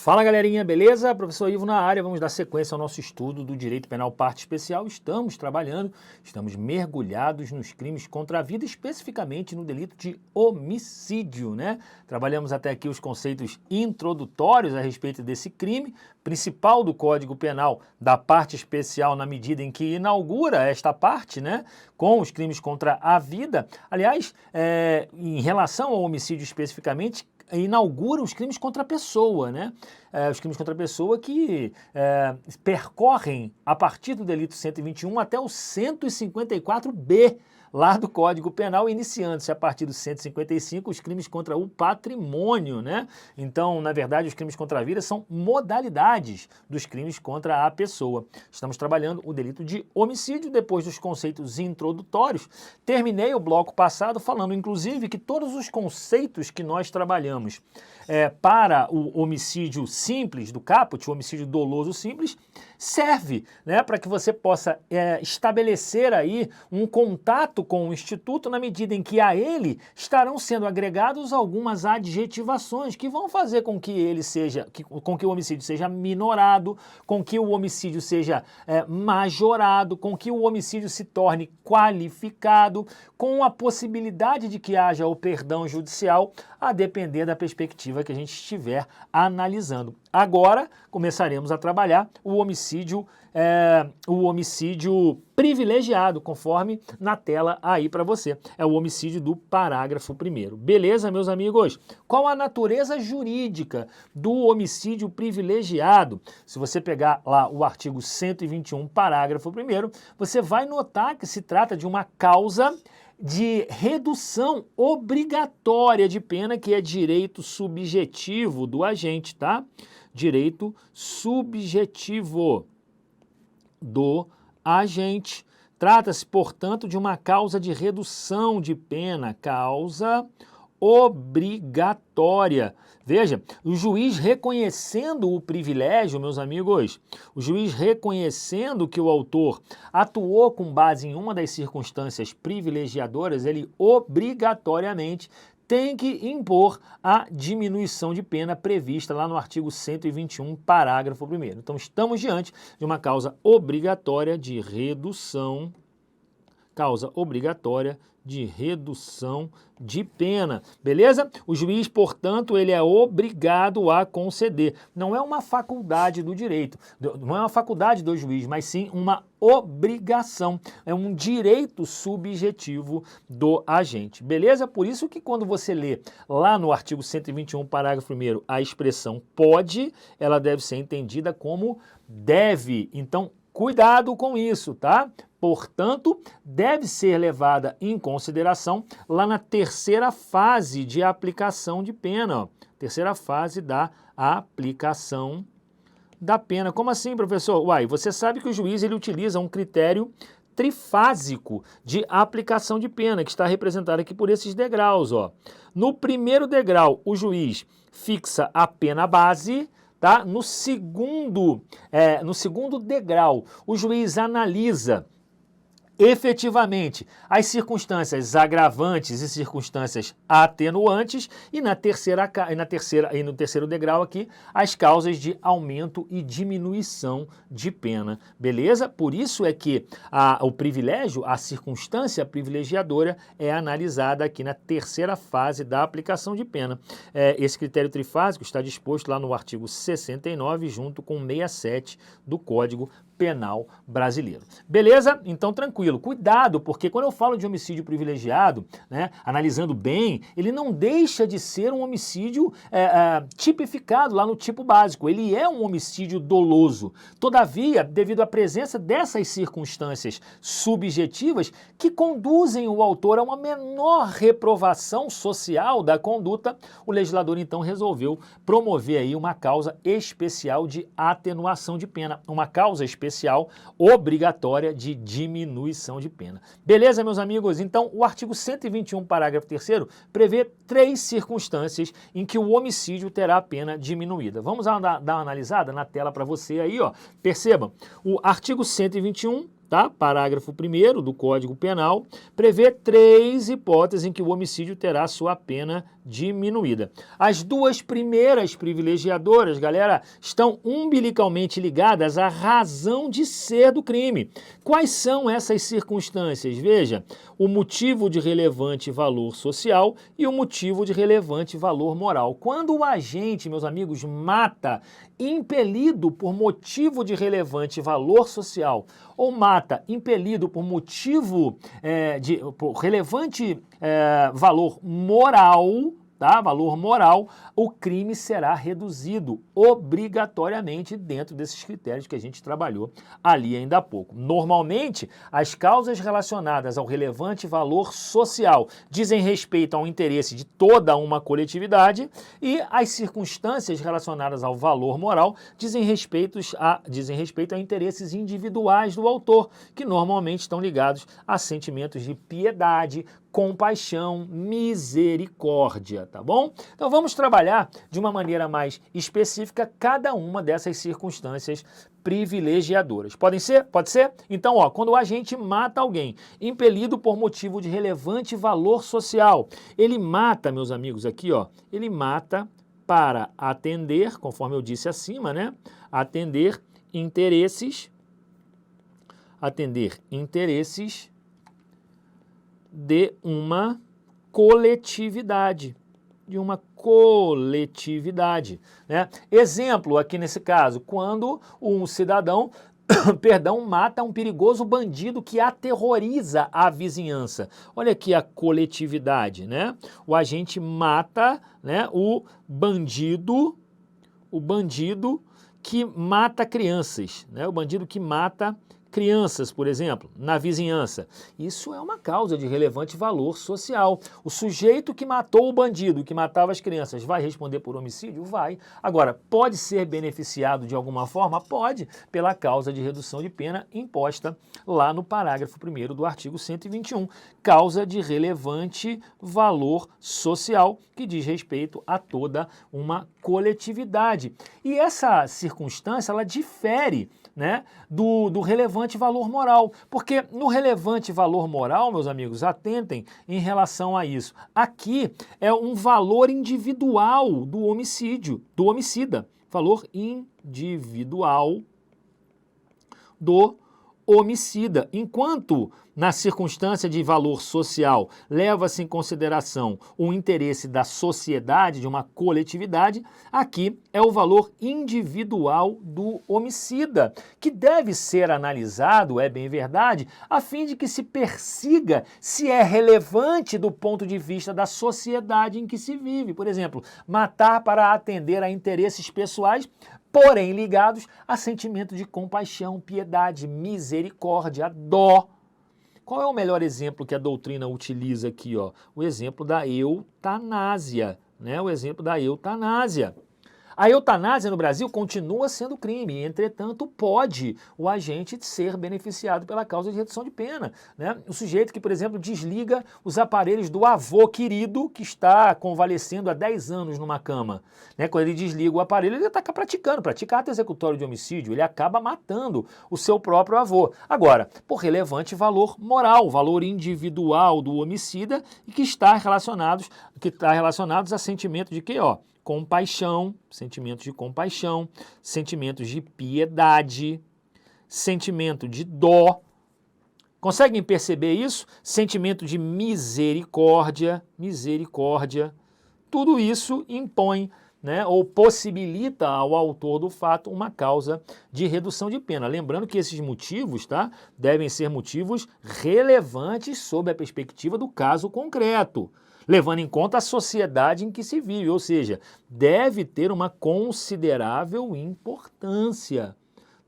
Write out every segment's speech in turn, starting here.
Fala galerinha, beleza? Professor Ivo na área, vamos dar sequência ao nosso estudo do Direito Penal Parte Especial. Estamos mergulhados nos crimes contra a vida, especificamente no delito de homicídio, né? Trabalhamos até aqui os conceitos introdutórios a respeito desse crime, principal do Código Penal da Parte Especial na medida em que inaugura esta parte, né? Com os crimes contra a vida. Aliás, em relação ao homicídio especificamente, inaugura os crimes contra a pessoa, né? Os crimes contra a pessoa que percorrem a partir do delito 121 até o 154B, lá do Código Penal, iniciando-se a partir do 155 os crimes contra o patrimônio, né? Então, na verdade, os crimes contra a vida são modalidades dos crimes contra a pessoa. Estamos trabalhando o delito de homicídio depois dos conceitos introdutórios. Terminei o bloco passado falando, inclusive, que todos os conceitos que nós trabalhamos para o homicídio simples do caput, o homicídio doloso simples, serve, né, para que você possa estabelecer aí um contato com o Instituto na medida em que a ele estarão sendo agregados algumas adjetivações que vão fazer com que ele seja, com que o homicídio seja minorado, com que o homicídio seja majorado, com que o homicídio se torne qualificado, com a possibilidade de que haja o perdão judicial, a depender da perspectiva que a gente estiver analisando. Agora começaremos a trabalhar o homicídio privilegiado, conforme na tela aí para você. É o homicídio do parágrafo 1º. Beleza, meus amigos? Qual a natureza jurídica do homicídio privilegiado? Se você pegar lá o artigo 121, parágrafo 1º, você vai notar que se trata de uma causa de redução obrigatória de pena, que é direito subjetivo do agente, tá? Direito subjetivo do agente. Trata-se, portanto, de uma causa de redução de pena, causa obrigatória. Veja, o juiz reconhecendo o privilégio, meus amigos, o juiz reconhecendo que o autor atuou com base em uma das circunstâncias privilegiadoras, ele obrigatoriamente tem que impor a diminuição de pena prevista lá no artigo 121, parágrafo 1º. Então, estamos diante de uma causa obrigatória de redução, de pena, beleza? O juiz, portanto, ele é obrigado a conceder. Não é uma faculdade do direito, não é uma faculdade do juiz, mas sim uma obrigação, é um direito subjetivo do agente, beleza? Por isso que quando você lê lá no artigo 121, parágrafo 1º, a expressão pode, ela deve ser entendida como deve. Então, cuidado com isso, tá? Portanto, deve ser levada em consideração lá na terceira fase de aplicação de pena, ó. Terceira fase da aplicação da pena. Como assim, professor? Uai, você sabe que o juiz ele utiliza um critério trifásico de aplicação de pena, que está representado aqui por esses degraus, ó. No primeiro degrau, o juiz fixa a pena base, tá? No segundo degrau, o juiz analisa efetivamente as circunstâncias agravantes e circunstâncias atenuantes e no terceiro degrau aqui as causas de aumento e diminuição de pena, beleza? Por isso é que o privilégio, a circunstância privilegiadora é analisada aqui na terceira fase da aplicação de pena. Esse critério trifásico está disposto lá no artigo 69 junto com 67 do Código Penal brasileiro. Beleza? Então tranquilo. Cuidado, porque quando eu falo de homicídio privilegiado, né, analisando bem, ele não deixa de ser um homicídio tipificado lá no tipo básico. Ele é um homicídio doloso. Todavia, devido à presença dessas circunstâncias subjetivas que conduzem o autor a uma menor reprovação social da conduta, o legislador então resolveu promover aí uma causa especial de atenuação de pena, uma causa especial obrigatória de diminuição de pena. Beleza, meus amigos? Então, o artigo 121, parágrafo 3º, prevê 3 circunstâncias em que o homicídio terá a pena diminuída. Vamos dar uma analisada na tela para você aí, ó. Percebam, o artigo 121 tá? Parágrafo 1º do Código Penal, prevê 3 hipóteses em que o homicídio terá sua pena diminuída. As duas primeiras privilegiadoras, galera, estão umbilicalmente ligadas à razão de ser do crime. Quais são essas circunstâncias? Veja, o motivo de relevante valor social e o motivo de relevante valor moral. Quando o agente, meus amigos, mata impelido por motivo de relevante valor social ou mata impelido por motivo por relevante valor moral, tá? Valor moral, o crime será reduzido obrigatoriamente dentro desses critérios que a gente trabalhou ali ainda há pouco. Normalmente, as causas relacionadas ao relevante valor social dizem respeito ao interesse de toda uma coletividade e as circunstâncias relacionadas ao valor moral dizem respeito a interesses individuais do autor, que normalmente estão ligados a sentimentos de piedade, compaixão, misericórdia, tá bom? Então vamos trabalhar de uma maneira mais específica cada uma dessas circunstâncias privilegiadoras. Podem ser? Pode ser? Então, ó, quando o agente mata alguém, impelido por motivo de relevante valor social, ele mata, meus amigos, aqui, ó, ele mata para atender, conforme eu disse acima, né? Atender interesses de uma coletividade, né? Exemplo aqui nesse caso, quando um cidadão, perdão, mata um perigoso bandido que aterroriza a vizinhança. Olha aqui a coletividade, né? O agente mata, né, o bandido que mata crianças, né? O bandido que mata crianças, por exemplo, na vizinhança. Isso é uma causa de relevante valor social. O sujeito que matou o bandido, que matava as crianças, vai responder por homicídio? Vai. Agora, pode ser beneficiado de alguma forma? Pode, pela causa de redução de pena imposta lá no parágrafo 1º do artigo 121. Causa de relevante valor social, que diz respeito a toda uma coletividade. E essa circunstância, ela difere, né, do relevante valor moral, porque no relevante valor moral, meus amigos, atentem em relação a isso. Aqui é um valor individual do homicida, valor individual do homicida, enquanto na circunstância de valor social leva-se em consideração o interesse da sociedade, de uma coletividade, aqui é o valor individual do homicida, que deve ser analisado, é bem verdade, a fim de que se persiga se é relevante do ponto de vista da sociedade em que se vive. Por exemplo, matar para atender a interesses pessoais, porém ligados a sentimento de compaixão, piedade, misericórdia, dó. Qual é o melhor exemplo que a doutrina utiliza aqui, ó? O exemplo da eutanásia, né? O exemplo da eutanásia. A eutanásia no Brasil continua sendo crime, entretanto pode o agente ser beneficiado pela causa de redução de pena, né? O sujeito que, por exemplo, desliga os aparelhos do avô querido que está convalescendo há 10 anos numa cama, né? Quando ele desliga o aparelho, ele está pratica ato executório de homicídio, ele acaba matando o seu próprio avô. Agora, por relevante valor moral, valor individual do homicida e que está relacionados a sentimento de quê, ó? Compaixão, sentimentos de compaixão, sentimentos de piedade, sentimento de dó. Conseguem perceber isso? Sentimento de misericórdia. Tudo isso impõe, né, ou possibilita ao autor do fato uma causa de redução de pena. Lembrando que esses motivos, tá, devem ser motivos relevantes sob a perspectiva do caso concreto, levando em conta a sociedade em que se vive, ou seja, deve ter uma considerável importância.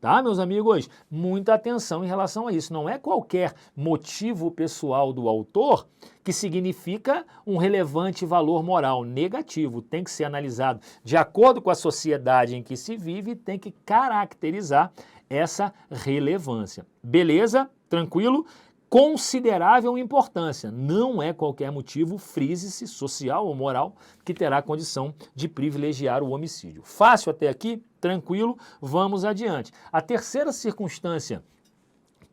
Tá, meus amigos? Muita atenção em relação a isso. Não é qualquer motivo pessoal do autor que significa um relevante valor moral negativo. Tem que ser analisado de acordo com a sociedade em que se vive e tem que caracterizar essa relevância. Beleza? Tranquilo? Considerável importância. Não é qualquer motivo, frise-se, social ou moral, que terá condição de privilegiar o homicídio. Fácil até aqui? Tranquilo? Vamos adiante. A terceira circunstância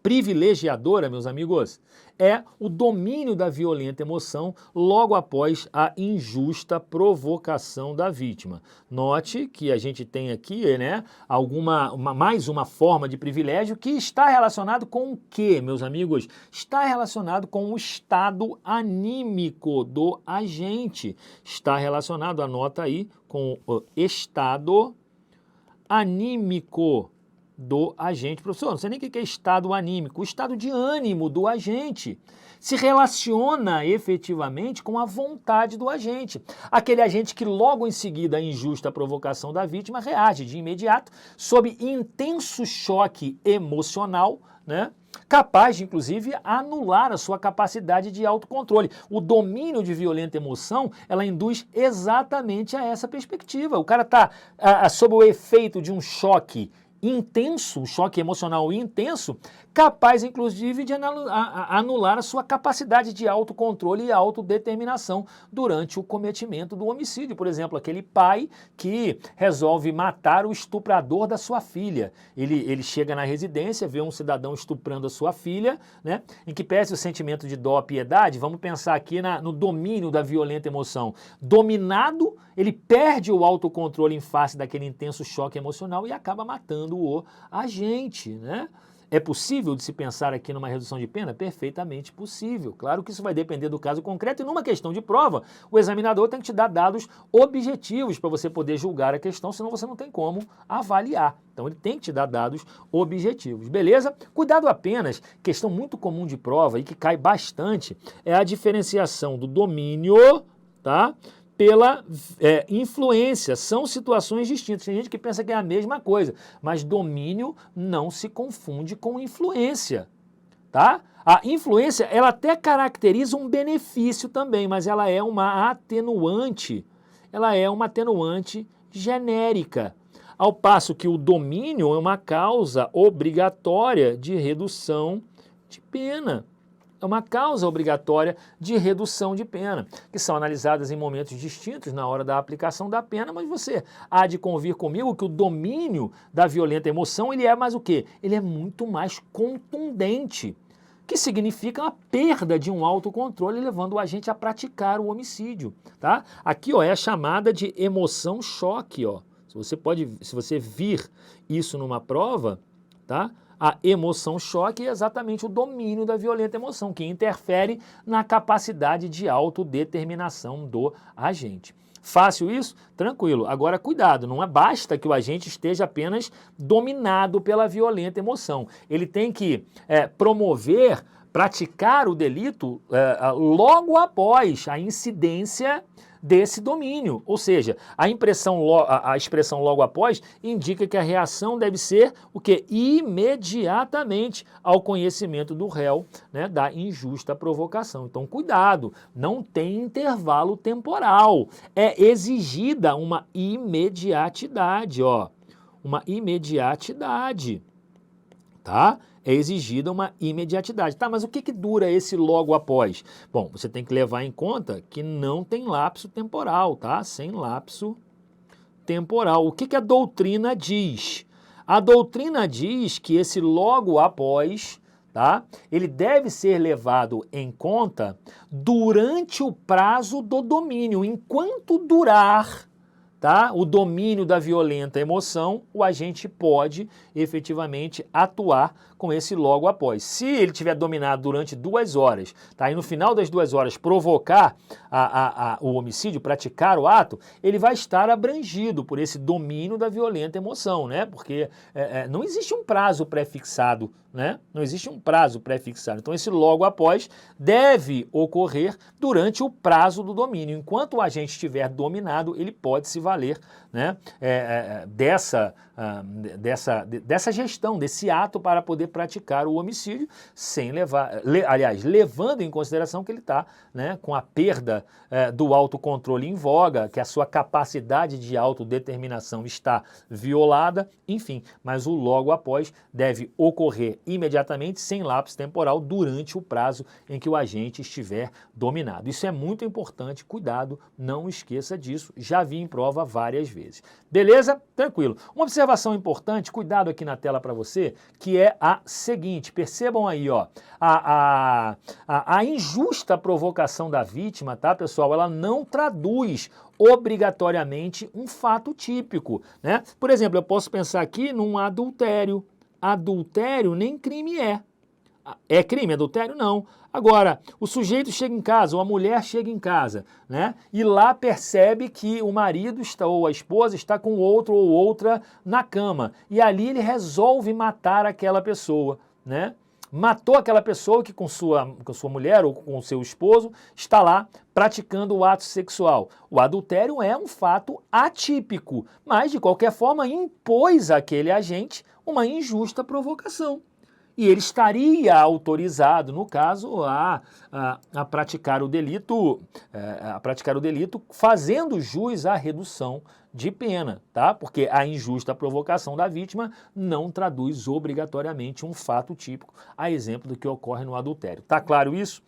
privilegiadora, meus amigos, é o domínio da violenta emoção logo após a injusta provocação da vítima. Note que a gente tem aqui, né, mais uma forma de privilégio que está relacionado com o quê, meus amigos? Está relacionado com o estado anímico do agente. Está relacionado, anota aí, com o estado anímico do agente. Professor, não sei nem o que é estado anímico. O estado de ânimo do agente se relaciona efetivamente com a vontade do agente. Aquele agente que logo em seguida à injusta provocação da vítima reage de imediato sob intenso choque emocional, né? Capaz de, inclusive, anular a sua capacidade de autocontrole. O domínio de violenta emoção, ela induz exatamente a essa perspectiva. O cara está sob o efeito de um choque intenso, um choque emocional intenso, capaz, inclusive, de anular a sua capacidade de autocontrole e autodeterminação durante o cometimento do homicídio. Por exemplo, aquele pai que resolve matar o estuprador da sua filha. Ele chega na residência, vê um cidadão estuprando a sua filha, né? Em que pese o sentimento de dó e piedade, vamos pensar aqui no domínio da violenta emoção. Dominado, ele perde o autocontrole em face daquele intenso choque emocional e acaba matando o agente, né? É possível de se pensar aqui numa redução de pena? Perfeitamente possível. Claro que isso vai depender do caso concreto e numa questão de prova, o examinador tem que te dar dados objetivos para você poder julgar a questão, senão você não tem como avaliar. Então ele tem que te dar dados objetivos, beleza? Cuidado apenas, questão muito comum de prova e que cai bastante, é a diferenciação do domínio, tá? Pela influência, são situações distintas. Tem gente que pensa que é a mesma coisa, mas domínio não se confunde com influência, tá? A influência, ela até caracteriza um benefício também, mas ela é uma atenuante genérica, ao passo que o domínio é uma causa obrigatória de redução de pena. É uma causa obrigatória de redução de pena, que são analisadas em momentos distintos na hora da aplicação da pena, mas você há de convir comigo que o domínio da violenta emoção, ele é mais o quê? Ele é muito mais contundente, que significa a perda de um autocontrole, levando o agente a praticar o homicídio, tá? Aqui, ó, é a chamada de emoção choque, ó. Se você vir isso numa prova, tá? A emoção choque é exatamente o domínio da violenta emoção, que interfere na capacidade de autodeterminação do agente. Fácil isso? Tranquilo. Agora, cuidado, não basta que o agente esteja apenas dominado pela violenta emoção. Ele tem que praticar o delito logo após a incidência desse domínio, ou seja, a expressão logo após indica que a reação deve ser o quê? Imediatamente ao conhecimento do réu, né, da injusta provocação. Então, cuidado, não tem intervalo temporal, é exigida uma imediatidade, ó, uma imediatidade, tá? É exigida uma imediatidade. Tá, mas o que dura esse logo após? Bom, você tem que levar em conta que não tem lapso temporal, tá? Sem lapso temporal. O que a doutrina diz? A doutrina diz que esse logo após, tá? Ele deve ser levado em conta durante o prazo do domínio. Enquanto durar, tá, o domínio da violenta emoção, o agente pode efetivamente atuar com esse logo após. Se ele tiver dominado durante 2 horas, tá, e no final das 2 horas provocar o homicídio, praticar o ato, ele vai estar abrangido por esse domínio da violenta emoção, né? Porque não existe um prazo pré-fixado, né? Não existe um prazo pré-fixado. Então esse logo após deve ocorrer durante o prazo do domínio. Enquanto o agente estiver dominado, ele pode se valer, né, dessa gestão, desse ato para poder praticar o homicídio, sem levando em consideração que ele está, né, com a perda do autocontrole em voga, que a sua capacidade de autodeterminação está violada, enfim, mas o logo após deve ocorrer imediatamente, sem lapso temporal, durante o prazo em que o agente estiver dominado. Isso é muito importante, cuidado, não esqueça disso, já vi em prova várias vezes. Beleza? Tranquilo. Uma observação importante, cuidado aqui na tela para você, que é a a seguinte, percebam aí, ó, a injusta provocação da vítima, tá, pessoal, ela não traduz obrigatoriamente um fato típico, né? Por exemplo, eu posso pensar aqui num adultério. Adultério nem crime é. É crime adultério? Não. Agora, o sujeito chega em casa, ou a mulher chega em casa, né? E lá percebe que o marido está, ou a esposa está com outro ou outra na cama. E ali ele resolve matar aquela pessoa, né? Matou aquela pessoa que com sua mulher ou com seu esposo está lá praticando o ato sexual. O adultério é um fato atípico, mas de qualquer forma impôs àquele agente uma injusta provocação. E ele estaria autorizado, no caso, a praticar o delito, fazendo jus à redução de pena, tá? Porque a injusta provocação da vítima não traduz obrigatoriamente um fato típico, a exemplo do que ocorre no adultério. Tá claro isso?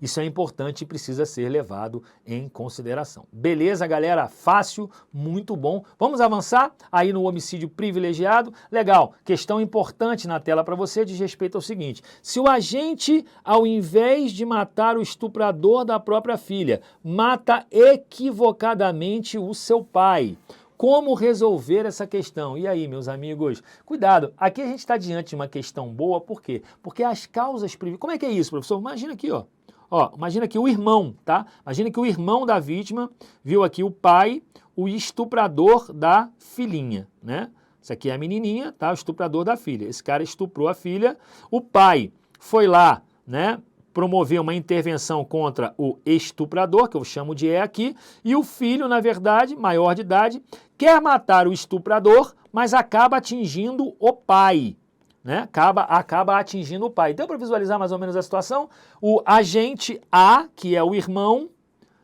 Isso é importante e precisa ser levado em consideração. Beleza, galera? Fácil, muito bom. Vamos avançar aí no homicídio privilegiado? Legal, questão importante na tela para você diz respeito ao seguinte: se o agente, ao invés de matar o estuprador da própria filha, mata equivocadamente o seu pai, como resolver essa questão? E aí, meus amigos? Cuidado, aqui a gente está diante de uma questão boa, por quê? Porque as causas privilegiadas... Como é que é isso, professor? Imagina aqui, ó. Imagina aqui o irmão, tá? Imagina que o irmão da vítima viu aqui o pai, o estuprador da filhinha, né? Isso aqui é a menininha, tá? O estuprador da filha. Esse cara estuprou a filha, o pai foi lá, né? Promover uma intervenção contra o estuprador, que eu chamo de aqui, e o filho, na verdade, maior de idade, quer matar o estuprador, mas acaba atingindo o pai, né? Acaba atingindo o pai. Deu para visualizar mais ou menos a situação? O agente A, que é o irmão,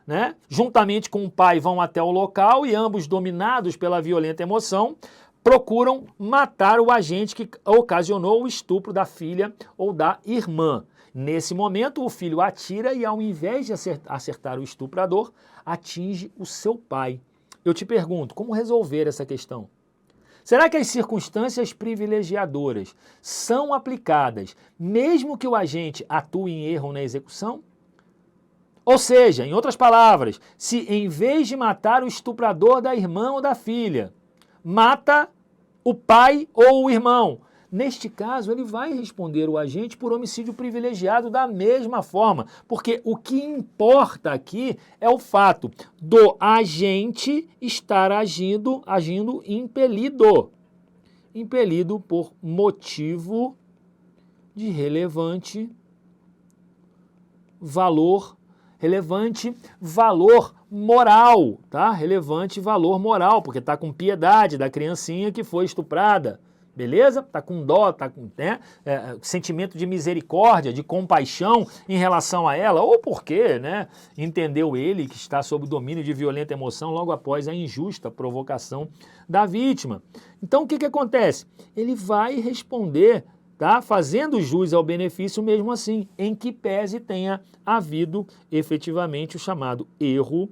né? Juntamente com o pai vão até o local e ambos, dominados pela violenta emoção, procuram matar o agente que ocasionou o estupro da filha ou da irmã. Nesse momento, o filho atira e, ao invés de acertar o estuprador, atinge o seu pai. Eu te pergunto, como resolver essa questão? Será que as circunstâncias privilegiadoras são aplicadas mesmo que o agente atue em erro na execução? Ou seja, em outras palavras, se em vez de matar o estuprador da irmã ou da filha, mata o pai ou o irmão, neste caso, ele vai responder o agente por homicídio privilegiado da mesma forma, porque o que importa aqui é o fato do agente estar agindo impelido por motivo de relevante valor moral, tá? Relevante valor moral, porque tá com piedade da criancinha que foi estuprada. Beleza? Tá com dó, tá com sentimento de misericórdia, de compaixão em relação a ela, ou porque, né, entendeu ele que está sob o domínio de violenta emoção logo após a injusta provocação da vítima. Então o que acontece? Ele vai responder, tá, fazendo jus ao benefício mesmo assim, em que pese tenha havido efetivamente o chamado erro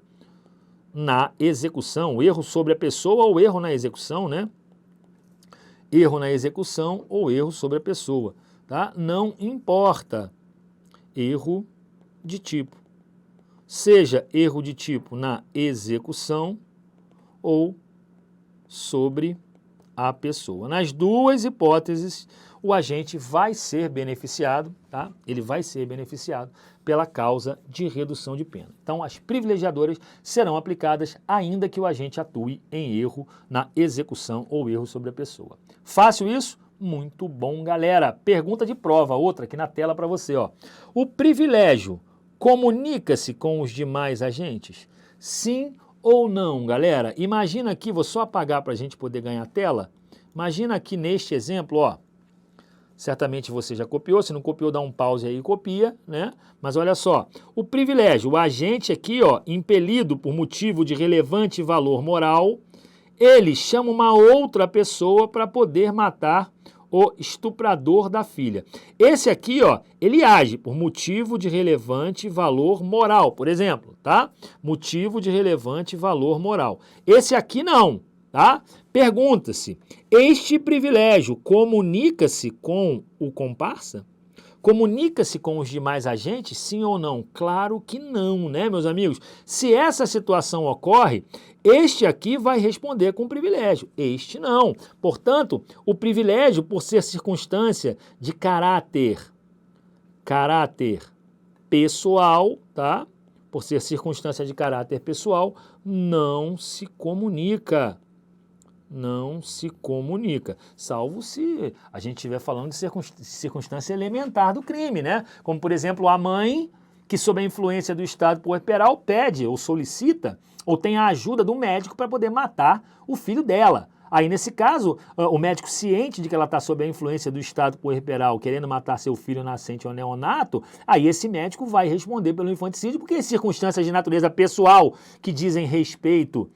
na execução, o erro sobre a pessoa ou erro na execução, né? Erro na execução ou erro sobre a pessoa, tá? Não importa erro de tipo, seja erro de tipo na execução ou sobre a pessoa. Nas duas hipóteses, o agente vai ser beneficiado, tá? Ele vai ser beneficiado pela causa de redução de pena. Então, as privilegiadoras serão aplicadas ainda que o agente atue em erro na execução ou erro sobre a pessoa. Fácil isso? Muito bom, galera. Pergunta de prova, outra aqui na tela para você, ó. O privilégio comunica-se com os demais agentes? Sim ou não, galera? Imagina aqui, vou só apagar para a gente poder ganhar a tela. Imagina aqui neste exemplo, ó. Certamente você já copiou, se não copiou, dá um pause aí e copia, né? Mas olha só, o privilégio, o agente aqui, ó, impelido por motivo de relevante valor moral, ele chama uma outra pessoa para poder matar o estuprador da filha. Esse aqui, ó, ele age por motivo de relevante valor moral, por exemplo, tá? Motivo de relevante valor moral. Esse aqui não. tá? Pergunta-se, este privilégio comunica-se com o comparsa? Comunica-se com os demais agentes, sim ou não? Claro que não, né, meus amigos? Se essa situação ocorre, este aqui vai responder com privilégio, este não. Portanto, o privilégio, por ser circunstância de caráter pessoal, tá? Por ser circunstância de caráter pessoal, não se comunica. Não se comunica, salvo se a gente estiver falando de circunstância elementar do crime, né? Como, por exemplo, a mãe que, sob a influência do estado puerperal, pede ou solicita ou tem a ajuda do médico para poder matar o filho dela. Aí, nesse caso, o médico, ciente de que ela está sob a influência do estado puerperal, querendo matar seu filho nascente ou neonato, aí esse médico vai responder pelo infanticídio, porque circunstâncias de natureza pessoal que dizem respeito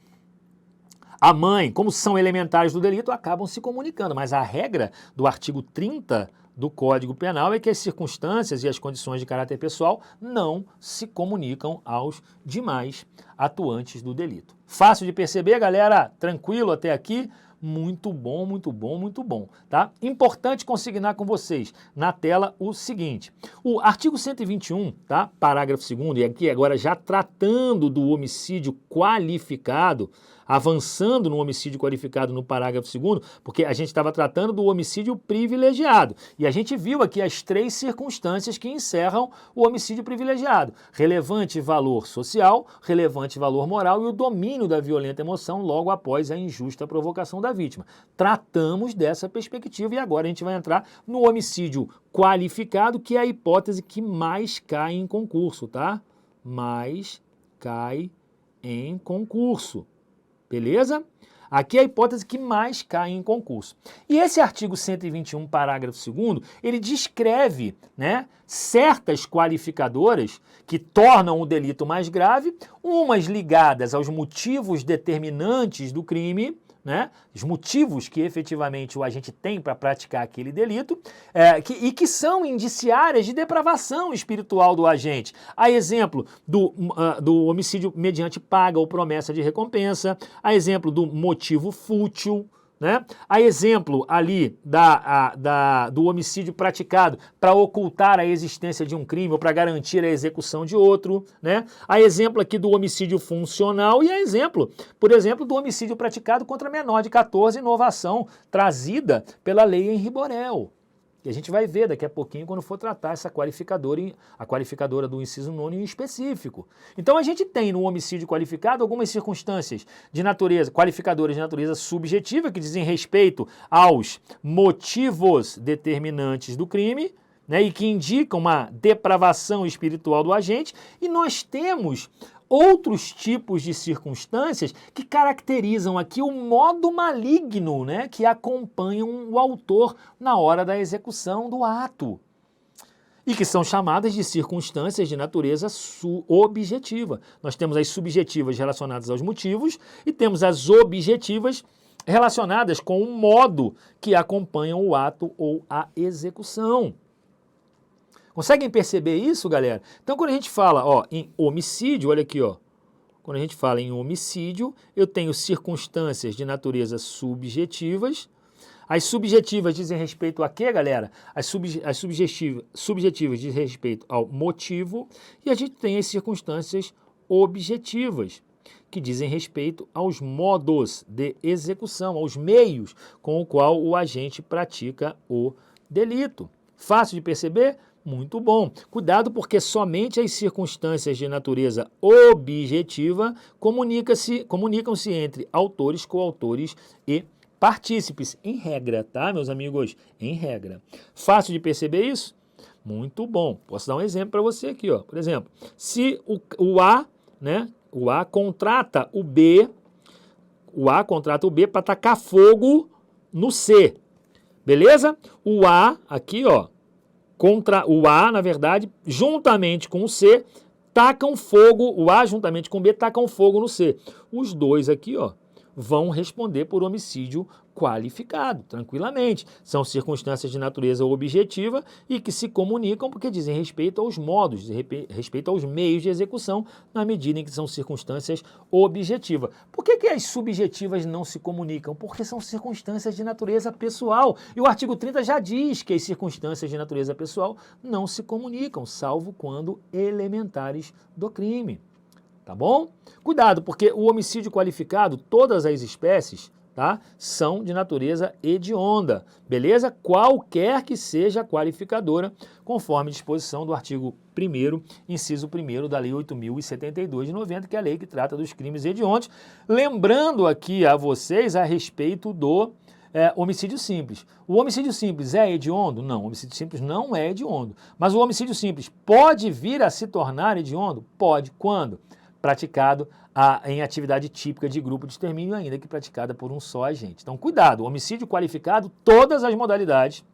a mãe, como são elementares do delito, acabam se comunicando, mas a regra do artigo 30 do Código Penal é que as circunstâncias e as condições de caráter pessoal não se comunicam aos demais atuantes do delito. Fácil de perceber, galera? Tranquilo até aqui? Muito bom, muito bom, muito bom, tá? Importante consignar com vocês na tela o seguinte, o artigo 121, tá? Parágrafo 2º, e aqui agora já tratando do homicídio qualificado, avançando no homicídio qualificado no parágrafo 2º, porque a gente estava tratando do homicídio privilegiado, e a gente viu aqui as 3 circunstâncias que encerram o homicídio privilegiado: relevante valor social, relevante valor moral e o domínio da violenta emoção logo após a injusta provocação da vítima. Tratamos dessa perspectiva e agora a gente vai entrar no homicídio qualificado, que é a hipótese que mais cai em concurso, tá? Mais cai em concurso. Beleza? Aqui é a hipótese que mais cai em concurso. E esse artigo 121, parágrafo 2º, ele descreve, né, certas qualificadoras que tornam o delito mais grave, umas ligadas aos motivos determinantes do crime, né, os motivos que efetivamente o agente tem para praticar aquele delito, e que são indiciárias de depravação espiritual do agente. A exemplo do homicídio mediante paga ou promessa de recompensa, a exemplo do motivo fútil, né? A exemplo ali do homicídio praticado para ocultar a existência de um crime ou para garantir a execução de outro, né? A exemplo aqui do homicídio funcional e a exemplo, por exemplo, do homicídio praticado contra menor de 14, inovação trazida pela lei Henri Borel. E a gente vai ver daqui a pouquinho quando for tratar essa qualificadora, a qualificadora do inciso 9º em específico. Então a gente tem no homicídio qualificado algumas circunstâncias de natureza, qualificadoras de natureza subjetiva que dizem respeito aos motivos determinantes do crime, né, e que indicam uma depravação espiritual do agente, e nós temos outros tipos de circunstâncias que caracterizam aqui o modo maligno, né, que acompanham o autor na hora da execução do ato, e que são chamadas de circunstâncias de natureza objetiva. Nós temos as subjetivas relacionadas aos motivos e temos as objetivas relacionadas com o modo que acompanham o ato ou a execução. Conseguem perceber isso, galera? Então, quando a gente fala, ó, em homicídio, olha aqui, ó. Quando a gente fala em homicídio, eu tenho circunstâncias de natureza subjetivas. As subjetivas dizem respeito a quê, galera? As subjetivas dizem respeito ao motivo. E a gente tem as circunstâncias objetivas, que dizem respeito aos modos de execução, aos meios com o qual o agente pratica o delito. Fácil de perceber? Muito bom. Cuidado, porque somente as circunstâncias de natureza objetiva comunicam-se entre autores, coautores e partícipes, em regra, tá, meus amigos? Em regra. Fácil de perceber isso? Muito bom. Posso dar um exemplo para você aqui, ó. Por exemplo, se o A, né, o A contrata o B para tacar fogo no C, beleza? O A aqui, ó, contra o A, na verdade, juntamente com o C, tacam fogo, o A juntamente com o B tacam fogo no C. Os dois aqui, ó, vão responder por homicídio qualificado, tranquilamente. São circunstâncias de natureza objetiva e que se comunicam porque dizem respeito aos modos, respeito aos meios de execução, na medida em que são circunstâncias objetivas. Por que as subjetivas não se comunicam? Porque são circunstâncias de natureza pessoal. E o artigo 30 já diz que as circunstâncias de natureza pessoal não se comunicam, salvo quando elementares do crime. Tá bom? Cuidado, porque o homicídio qualificado, todas as espécies, tá, são de natureza hedionda, beleza? Qualquer que seja a qualificadora, conforme disposição do artigo 1º, inciso 1º da Lei 8.072 de 90, que é a lei que trata dos crimes hediondos. Lembrando aqui a vocês a respeito do homicídio simples. O homicídio simples é hediondo? Não, o homicídio simples não é hediondo. Mas o homicídio simples pode vir a se tornar hediondo? Pode. Quando? Praticado em atividade típica de grupo de extermínio, ainda que praticada por um só agente. Então, cuidado, homicídio qualificado, todas as modalidades,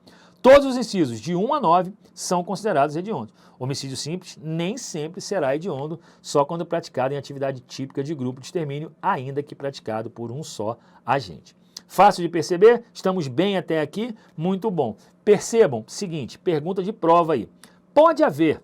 todos os incisos de 1 a 9 são considerados hediondos. Homicídio simples nem sempre será hediondo, só quando praticado em atividade típica de grupo de extermínio, ainda que praticado por um só agente. Fácil de perceber? Estamos bem até aqui? Muito bom. Percebam, seguinte, pergunta de prova aí. Pode haver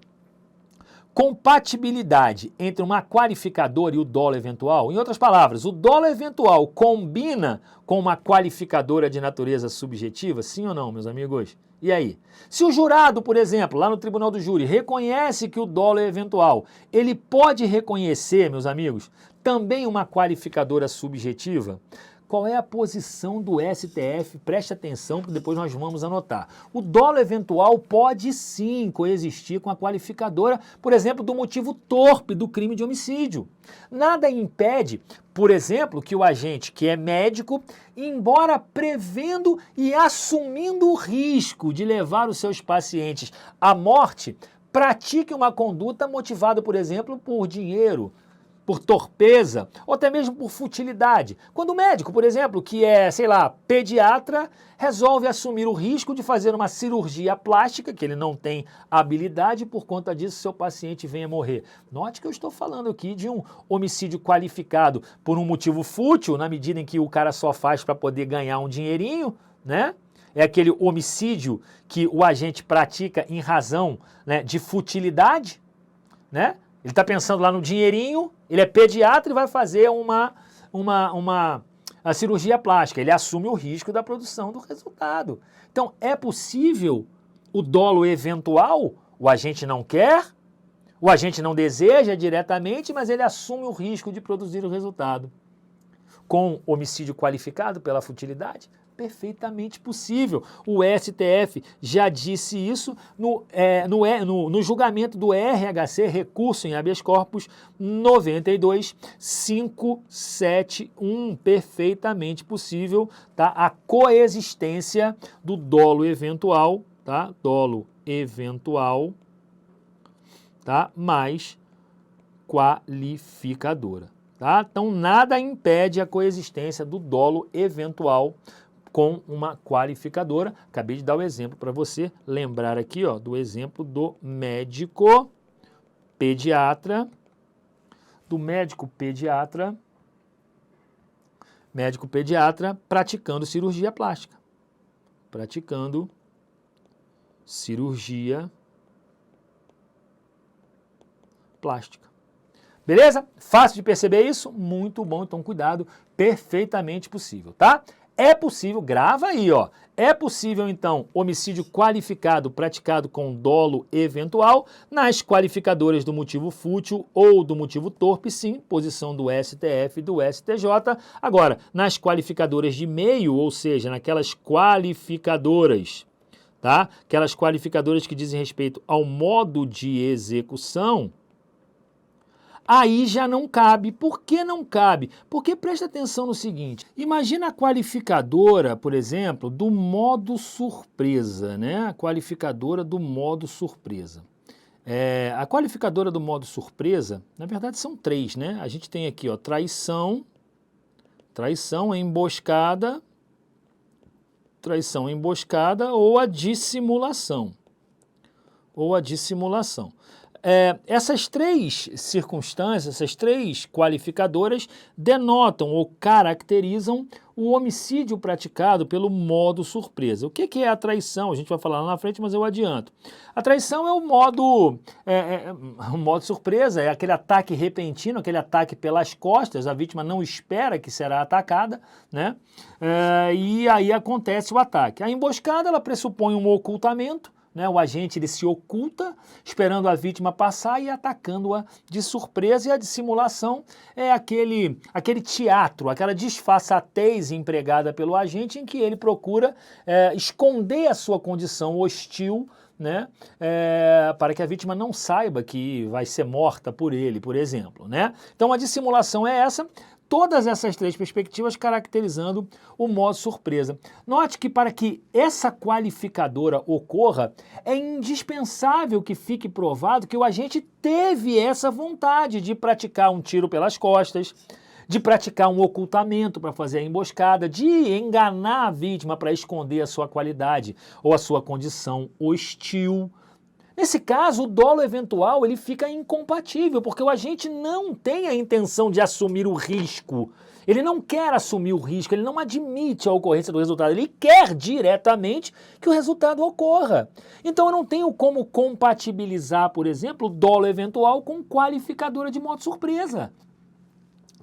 compatibilidade entre uma qualificadora e o dolo eventual? Em outras palavras, o dolo eventual combina com uma qualificadora de natureza subjetiva? Sim ou não, meus amigos? E aí? Se o jurado, por exemplo, lá no tribunal do júri, reconhece que o dolo é eventual, ele pode reconhecer, meus amigos, também uma qualificadora subjetiva? Qual é a posição do STF? Preste atenção, que depois nós vamos anotar. O dolo eventual pode sim coexistir com a qualificadora, por exemplo, do motivo torpe do crime de homicídio. Nada impede, por exemplo, que o agente que é médico, embora prevendo e assumindo o risco de levar os seus pacientes à morte, pratique uma conduta motivada, por exemplo, por dinheiro, por torpeza, ou até mesmo por futilidade. Quando o médico, por exemplo, que é, sei lá, pediatra, resolve assumir o risco de fazer uma cirurgia plástica, que ele não tem habilidade, e por conta disso seu paciente venha morrer. Note que eu estou falando aqui de um homicídio qualificado por um motivo fútil, na medida em que o cara só faz para poder ganhar um dinheirinho, né? É aquele homicídio que o agente pratica em razão, né, de futilidade, né? Ele está pensando lá no dinheirinho, ele é pediatra e vai fazer a cirurgia plástica. Ele assume o risco da produção do resultado. Então, é possível o dolo eventual? O agente não quer, o agente não deseja diretamente, mas ele assume o risco de produzir o resultado. Com homicídio qualificado pela futilidade? Perfeitamente possível. O STF já disse isso no julgamento do RHC, recurso em habeas corpus 92.571. Perfeitamente possível, tá? A coexistência do dolo eventual, tá? Dolo eventual, tá? Mais qualificadora, tá? Então nada impede a coexistência do dolo eventual com uma qualificadora. Acabei de dar o exemplo para você lembrar aqui, ó, do exemplo do médico pediatra, praticando cirurgia plástica. Praticando cirurgia plástica. Beleza? Fácil de perceber isso? Muito bom, então cuidado, perfeitamente possível, tá? É possível, grava aí, ó. É possível, então, homicídio qualificado praticado com dolo eventual nas qualificadoras do motivo fútil ou do motivo torpe, sim, posição do STF e do STJ. Agora, nas qualificadoras de meio, ou seja, naquelas qualificadoras, tá? Aquelas qualificadoras que dizem respeito ao modo de execução, aí já não cabe. Por que não cabe? Porque presta atenção no seguinte, imagina a qualificadora, por exemplo, do modo surpresa, né? A qualificadora do modo surpresa. A qualificadora do modo surpresa, na verdade são três, né? A gente tem aqui, ó, traição, emboscada ou a dissimulação. essas três circunstâncias, essas três qualificadoras denotam ou caracterizam o homicídio praticado pelo modo surpresa. O que é a traição? A gente vai falar lá na frente, mas eu adianto. A traição é o modo surpresa, é aquele ataque repentino, aquele ataque pelas costas, a vítima não espera que será atacada, né? E aí acontece o ataque. A emboscada, ela pressupõe um ocultamento, né? O agente ele se oculta, esperando a vítima passar e atacando-a de surpresa, e a dissimulação é aquele teatro, aquela disfarçatez empregada pelo agente em que ele procura esconder a sua condição hostil, né? Para que a vítima não saiba que vai ser morta por ele, por exemplo, né? Então a dissimulação é essa. Todas essas três perspectivas caracterizando o modo surpresa. Note que para que essa qualificadora ocorra, é indispensável que fique provado que o agente teve essa vontade de praticar um tiro pelas costas, de praticar um ocultamento para fazer a emboscada, de enganar a vítima para esconder a sua qualidade ou a sua condição hostil. Nesse caso, o dolo eventual ele fica incompatível, porque o agente não tem a intenção de assumir o risco. Ele não quer assumir o risco, ele não admite a ocorrência do resultado, ele quer diretamente que o resultado ocorra. Então eu não tenho como compatibilizar, por exemplo, o dolo eventual com qualificadora de modo surpresa.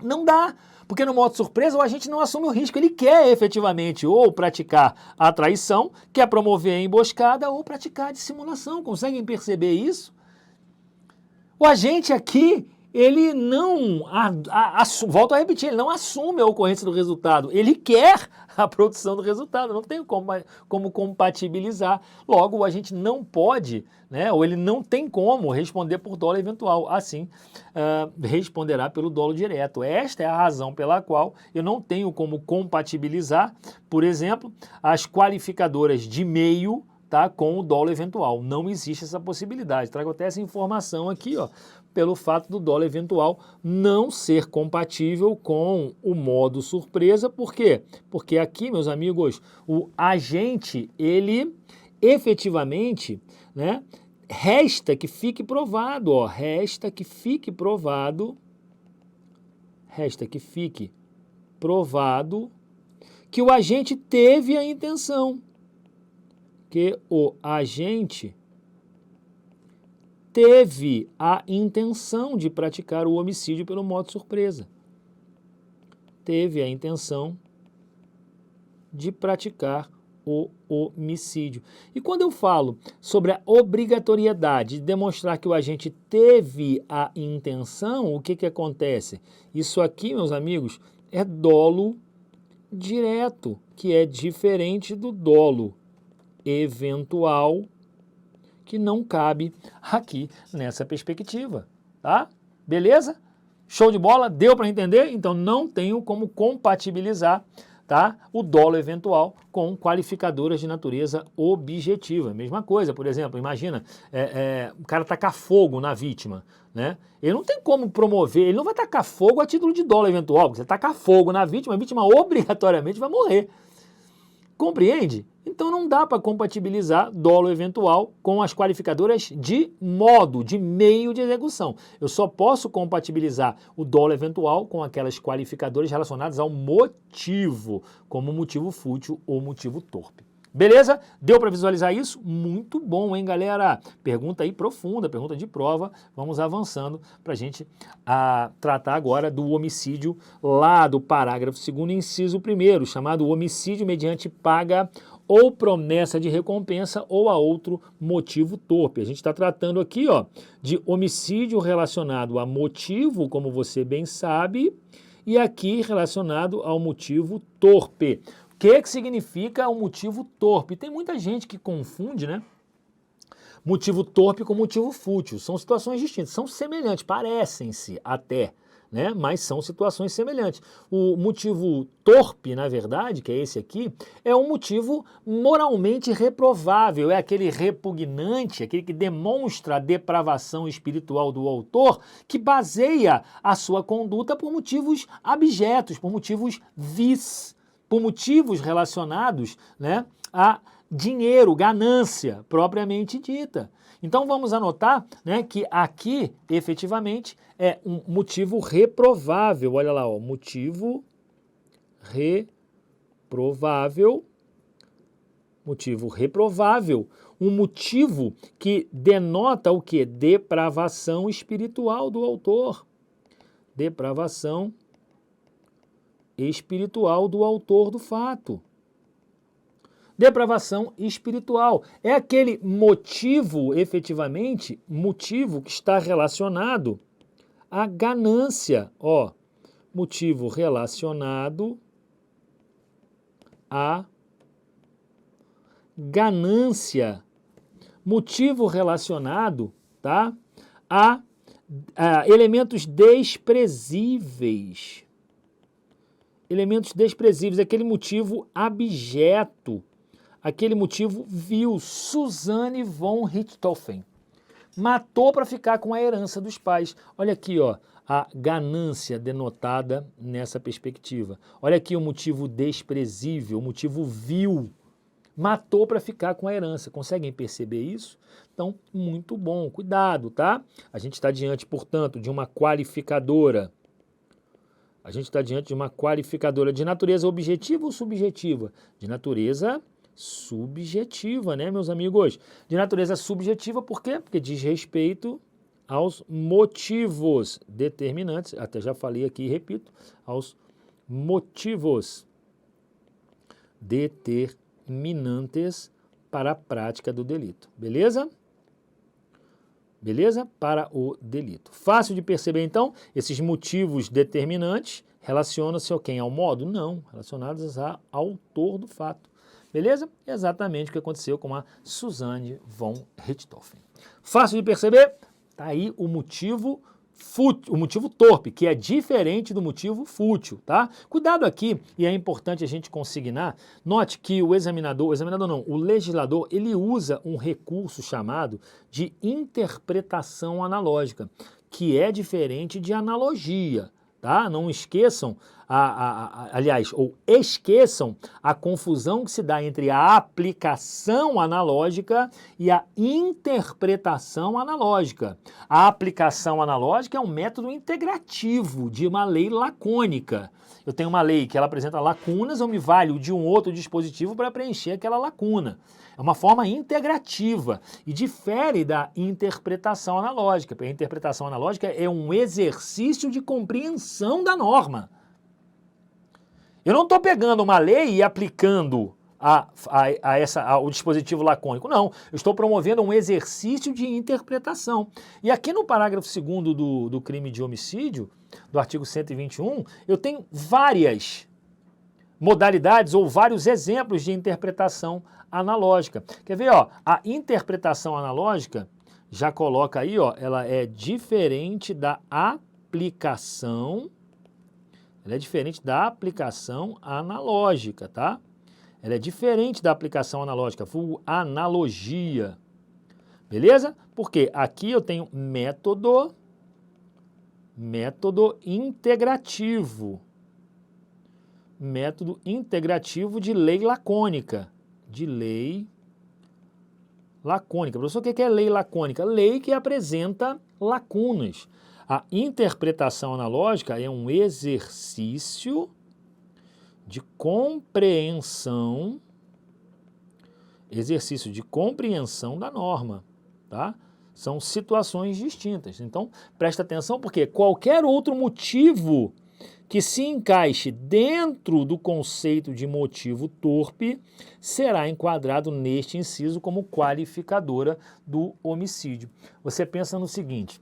Não dá, porque no modo surpresa o agente não assume o risco, ele quer efetivamente ou praticar a traição, quer promover a emboscada ou praticar a dissimulação. Conseguem perceber isso? O agente aqui, ele não, volto a repetir, ele não assume a ocorrência do resultado, ele quer a produção do resultado, não tem como compatibilizar. Logo, o agente não pode, né, ou ele não tem como responder por dolo eventual, assim responderá pelo dolo direto. Esta é a razão pela qual eu não tenho como compatibilizar, por exemplo, as qualificadoras de meio, tá, com o dolo eventual. Não existe essa possibilidade. Trago até essa informação aqui, ó, pelo fato do dolo eventual não ser compatível com o modo surpresa. Por quê? Porque aqui, meus amigos, o agente, ele efetivamente, né, resta que fique provado, ó, resta que fique provado que o agente teve a intenção, que o agente teve a intenção de praticar o homicídio pelo modo surpresa. Teve a intenção de praticar o homicídio. E quando eu falo sobre a obrigatoriedade de demonstrar que o agente teve a intenção, o que acontece? Isso aqui, meus amigos, é dolo direto, que é diferente do dolo eventual, que não cabe aqui nessa perspectiva, tá? Beleza? Show de bola? Deu para entender? Então não tenho como compatibilizar, tá, o dolo eventual com qualificadoras de natureza objetiva. Mesma coisa, por exemplo, imagina, o cara tacar fogo na vítima, né? Ele não tem como promover, ele não vai tacar fogo a título de dolo eventual, porque você tacar fogo na vítima, a vítima obrigatoriamente vai morrer. Compreende? Então não dá para compatibilizar dolo eventual com as qualificadoras de modo, de meio de execução. Eu só posso compatibilizar o dolo eventual com aquelas qualificadoras relacionadas ao motivo, como motivo fútil ou motivo torpe. Beleza? Deu para visualizar isso? Muito bom, hein, galera? Pergunta aí profunda, pergunta de prova. Vamos avançando para a gente tratar agora do homicídio lá do parágrafo 2º, inciso 1º, chamado homicídio mediante paga ou promessa de recompensa ou a outro motivo torpe. A gente está tratando aqui, ó, de homicídio relacionado a motivo, como você bem sabe, e aqui relacionado ao motivo torpe. O que significa o motivo torpe? Tem muita gente que confunde, né, motivo torpe com motivo fútil. São situações distintas, são semelhantes, parecem-se até, né, mas são situações semelhantes. O motivo torpe, na verdade, que é esse aqui, é um motivo moralmente reprovável, é aquele repugnante, aquele que demonstra a depravação espiritual do autor, que baseia a sua conduta por motivos abjetos, por motivos vis, por motivos relacionados, né, a dinheiro, ganância, propriamente dita. Então vamos anotar, né, que aqui, efetivamente, é um motivo reprovável. Olha lá, ó, motivo reprovável. Motivo reprovável. Um motivo que denota o quê? Depravação espiritual do autor. Depravação espiritual do autor do fato. Depravação espiritual. É aquele motivo, efetivamente, motivo que está relacionado à ganância. Ó, motivo relacionado à ganância. Motivo relacionado, tá, a elementos desprezíveis. Elementos desprezíveis, aquele motivo abjeto. Aquele motivo vil. Suzanne von Richthofen matou para ficar com a herança dos pais. Olha aqui, ó, a ganância denotada nessa perspectiva. Olha aqui o motivo desprezível, o motivo vil. Matou para ficar com a herança. Conseguem perceber isso? Então, muito bom. Cuidado, tá? A gente está diante, portanto, de uma qualificadora. A gente está diante de uma qualificadora de natureza objetiva ou subjetiva? De natureza subjetiva, né, meus amigos? De natureza subjetiva, por quê? Porque diz respeito aos motivos determinantes, até já falei aqui e repito, aos motivos determinantes para a prática do delito, beleza? Beleza? Para o delito. Fácil de perceber, então, esses motivos determinantes relacionam-se a quem? Ao modo? Não, relacionados ao autor do fato. Beleza? Exatamente o que aconteceu com a Suzanne von Richthofen. Fácil de perceber? Tá aí o motivo fútil, o motivo torpe, que é diferente do motivo fútil, tá? Cuidado aqui, e é importante a gente consignar, note que o legislador, ele usa um recurso chamado de interpretação analógica, que é diferente de analogia, tá? Não esqueçam, esqueçam a confusão que se dá entre a aplicação analógica e a interpretação analógica. A aplicação analógica é um método integrativo de uma lei lacônica. Eu tenho uma lei que ela apresenta lacunas, eu me valho de um outro dispositivo para preencher aquela lacuna. É uma forma integrativa e difere da interpretação analógica, porque a interpretação analógica é um exercício de compreensão da norma. Eu não estou pegando uma lei e aplicando ao dispositivo lacônico, não. Eu estou promovendo um exercício de interpretação. E aqui no parágrafo 2º do crime de homicídio, do artigo 121, eu tenho várias modalidades ou vários exemplos de interpretação analógica. Quer ver, ó? A interpretação analógica, já coloca aí, ó, ela é diferente da aplicação. Ela é diferente da aplicação analógica, tá? Ela é diferente da aplicação analógica, analogia. Beleza? Porque aqui eu tenho método integrativo. Método integrativo de lei lacônica. De lei lacônica. Professor, o que é lei lacônica? Lei que apresenta lacunas. A interpretação analógica é um exercício de compreensão, da norma, tá? São situações distintas. Então, presta atenção, porque qualquer outro motivo que se encaixe dentro do conceito de motivo torpe será enquadrado neste inciso como qualificadora do homicídio. Você pensa no seguinte: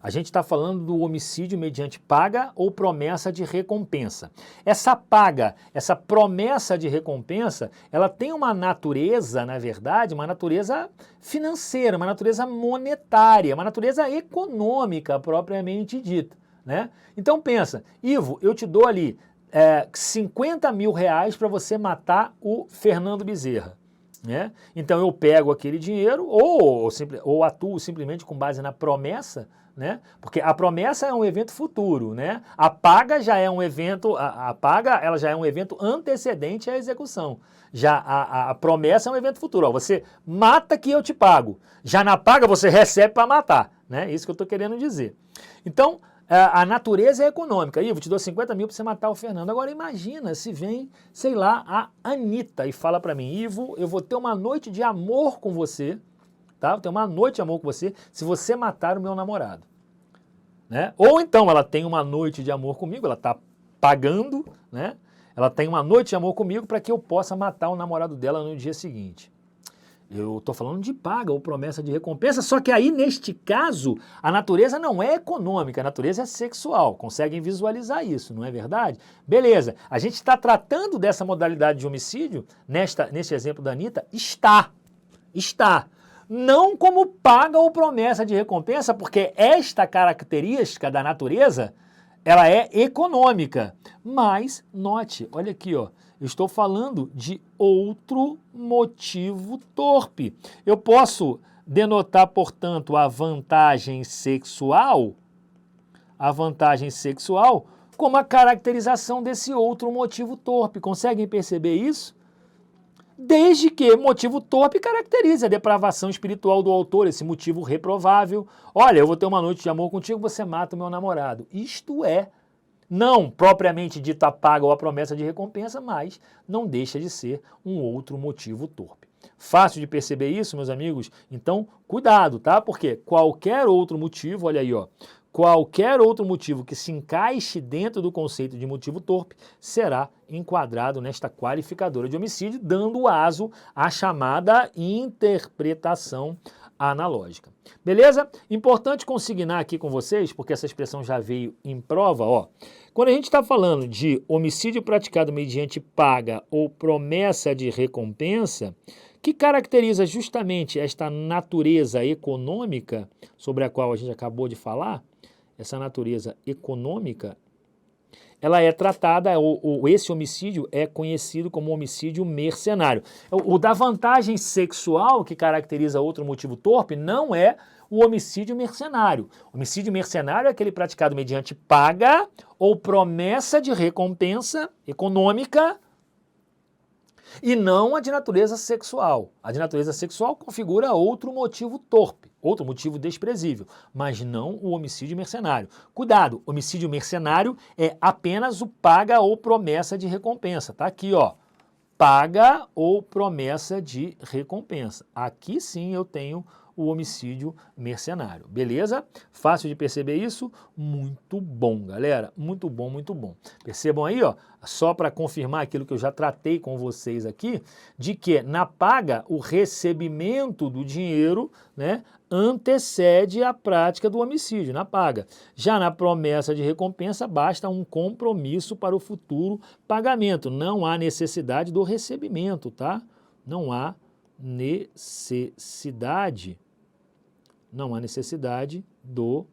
a gente está falando do homicídio mediante paga ou promessa de recompensa. Essa paga, essa promessa de recompensa, ela tem uma natureza, na verdade, uma natureza financeira, uma natureza monetária, uma natureza econômica propriamente dita, né? Então pensa, Ivo, eu te dou ali 50 mil reais para você matar o Fernando Bezerra. né? Então eu pego aquele dinheiro ou atuo simplesmente com base na promessa, né? Porque a promessa é um evento futuro, né? A paga já é um evento, a paga ela já é um evento antecedente à execução. Já a promessa é um evento futuro. Ó, você mata que eu te pago. Já na paga você recebe para matar, né? Isso que eu estou querendo dizer. Então, a natureza é econômica. Ivo, te dou 50 mil para você matar o Fernando. Agora imagina se vem, sei lá, a Anitta e fala para mim, Ivo, eu vou ter uma noite de amor com você, tá? Vou ter uma noite de amor com você se você matar o meu namorado. Né? Ou então ela tem uma noite de amor comigo, ela está pagando, né? Ela tem uma noite de amor comigo para que eu possa matar o namorado dela no dia seguinte. Eu estou falando de paga ou promessa de recompensa, só que aí, neste caso, a natureza não é econômica, a natureza é sexual. Conseguem visualizar isso, não é verdade? Beleza, a gente está tratando dessa modalidade de homicídio, neste exemplo da Anitta, está. Não como paga ou promessa de recompensa, porque esta característica da natureza, ela é econômica. Mas, note, olha aqui, ó, eu estou falando de outro motivo torpe. Eu posso denotar, portanto, a vantagem sexual como a caracterização desse outro motivo torpe. Conseguem perceber isso? Desde que motivo torpe caracterize a depravação espiritual do autor, esse motivo reprovável. Olha, eu vou ter uma noite de amor contigo, você mata o meu namorado. Isto é, não propriamente dito a paga ou a promessa de recompensa, mas não deixa de ser um outro motivo torpe. Fácil de perceber isso, meus amigos? Então, cuidado, tá? Porque qualquer outro motivo, olha aí, ó, qualquer outro motivo que se encaixe dentro do conceito de motivo torpe será enquadrado nesta qualificadora de homicídio, dando aso à chamada interpretação analógica. Beleza? Importante consignar aqui com vocês, porque essa expressão já veio em prova, ó. Quando a gente está falando de homicídio praticado mediante paga ou promessa de recompensa, que caracteriza justamente esta natureza econômica sobre a qual a gente acabou de falar, essa natureza econômica, ela é tratada, esse homicídio é conhecido como homicídio mercenário. O da vantagem sexual, que caracteriza outro motivo torpe, não é o homicídio mercenário. O homicídio mercenário é aquele praticado mediante paga ou promessa de recompensa econômica e não a de natureza sexual. A de natureza sexual configura outro motivo torpe, outro motivo desprezível, mas não o homicídio mercenário. Cuidado, homicídio mercenário é apenas o paga ou promessa de recompensa. Tá aqui, ó. Paga ou promessa de recompensa. Aqui sim eu tenho o homicídio mercenário. Beleza? Fácil de perceber isso? Muito bom, galera. Muito bom, muito bom. Percebam aí, ó, só para confirmar aquilo que eu já tratei com vocês aqui, de que na paga o recebimento do dinheiro, né, antecede a prática do homicídio, na paga. Já na promessa de recompensa, basta um compromisso para o futuro pagamento. Não há necessidade do recebimento, tá? Não há necessidade do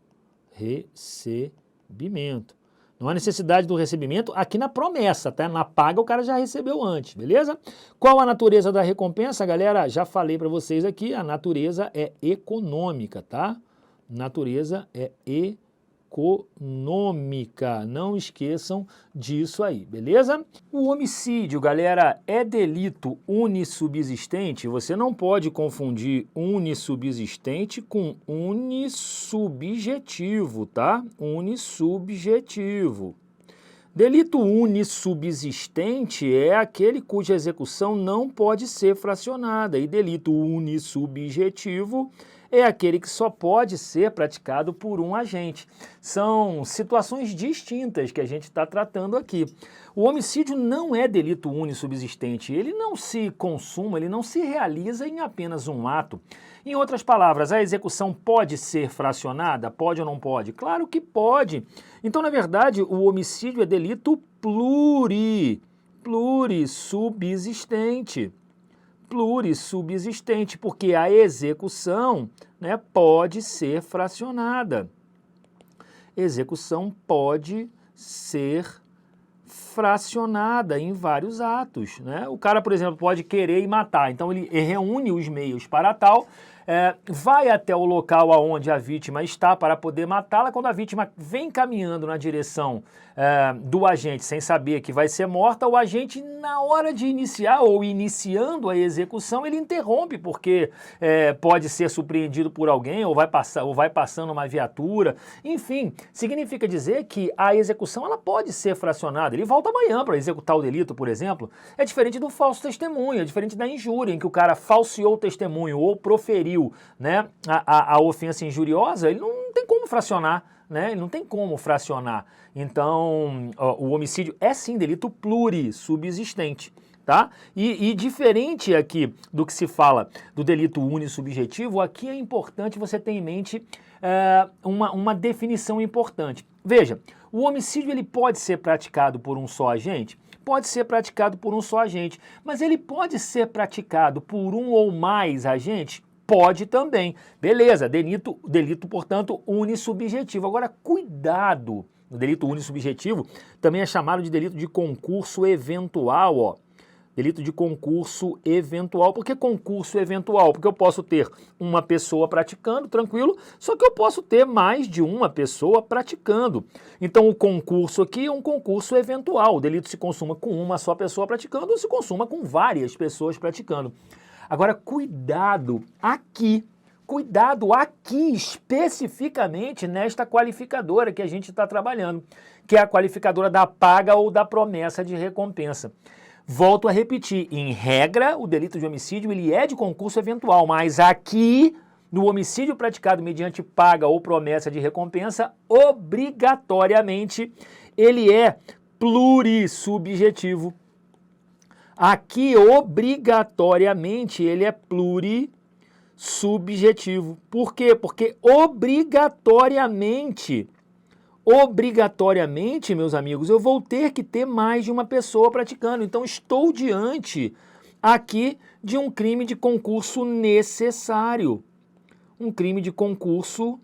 recebimento. Não há necessidade do recebimento aqui na promessa, tá? Na paga o cara já recebeu antes, beleza? Qual a natureza da recompensa, galera? Já falei para vocês aqui, a natureza é econômica, tá? Natureza é econômica, não esqueçam disso aí, beleza? O homicídio, galera, é delito unissubsistente. Você não pode confundir unissubsistente com unissubjetivo, tá? Unissubjetivo. Delito unissubsistente é aquele cuja execução não pode ser fracionada, e delito unissubjetivo é aquele que só pode ser praticado por um agente. São situações distintas que a gente está tratando aqui. O homicídio não é delito unissubsistente, ele não se consuma, ele não se realiza em apenas um ato. Em outras palavras, a execução pode ser fracionada? Pode ou não pode? Claro que Então, na verdade, o homicídio é delito plurissubsistente. Plurissubsistente, porque a execução, né, pode ser fracionada. Execução pode ser fracionada em vários atos, né? O cara, por exemplo, pode querer e matar, então ele reúne os meios para tal, vai até o local aonde a vítima está para poder matá-la. Quando a vítima vem caminhando na direção do agente sem saber que vai ser morta, o agente, na hora de iniciar ou iniciando a execução, ele interrompe, porque pode ser surpreendido por alguém ou vai passando uma viatura. Enfim, significa dizer que a execução ela pode ser fracionada. Ele volta amanhã para executar o delito, por exemplo. É diferente do falso testemunho, é diferente da injúria, em que o cara falseou o testemunho ou proferiu, né, a ofensa injuriosa. Ele não tem como fracionar, né? Ele não tem como fracionar. Então, o homicídio é sim delito plurissubsistente, tá? E diferente aqui do que se fala do delito unissubjetivo, aqui é importante você ter em mente uma definição importante. Veja, o homicídio ele pode ser praticado por um só agente? Pode ser praticado por um só agente, mas ele pode ser praticado por um ou mais agentes? Pode também. Beleza, delito, portanto, unissubjetivo. Agora, cuidado, o delito unissubjetivo também é chamado de delito de concurso eventual, ó. Delito de concurso eventual. Por que concurso eventual? Porque eu posso ter uma pessoa praticando, tranquilo, só que eu posso ter mais de uma pessoa praticando. Então o concurso aqui é um concurso eventual. O delito se consuma com uma só pessoa praticando ou se consuma com várias pessoas praticando. Agora, cuidado aqui especificamente nesta qualificadora que a gente está trabalhando, que é a qualificadora da paga ou da promessa de recompensa. Volto a repetir, em regra, o delito de homicídio ele é de concurso eventual, mas aqui, no homicídio praticado mediante paga ou promessa de recompensa, obrigatoriamente ele é plurissubjetivo. Aqui, obrigatoriamente, ele é plurissubjetivo. Por quê? Porque obrigatoriamente, meus amigos, eu vou ter que ter mais de uma pessoa praticando. Então, estou diante aqui de um crime de concurso necessário. Um crime de concurso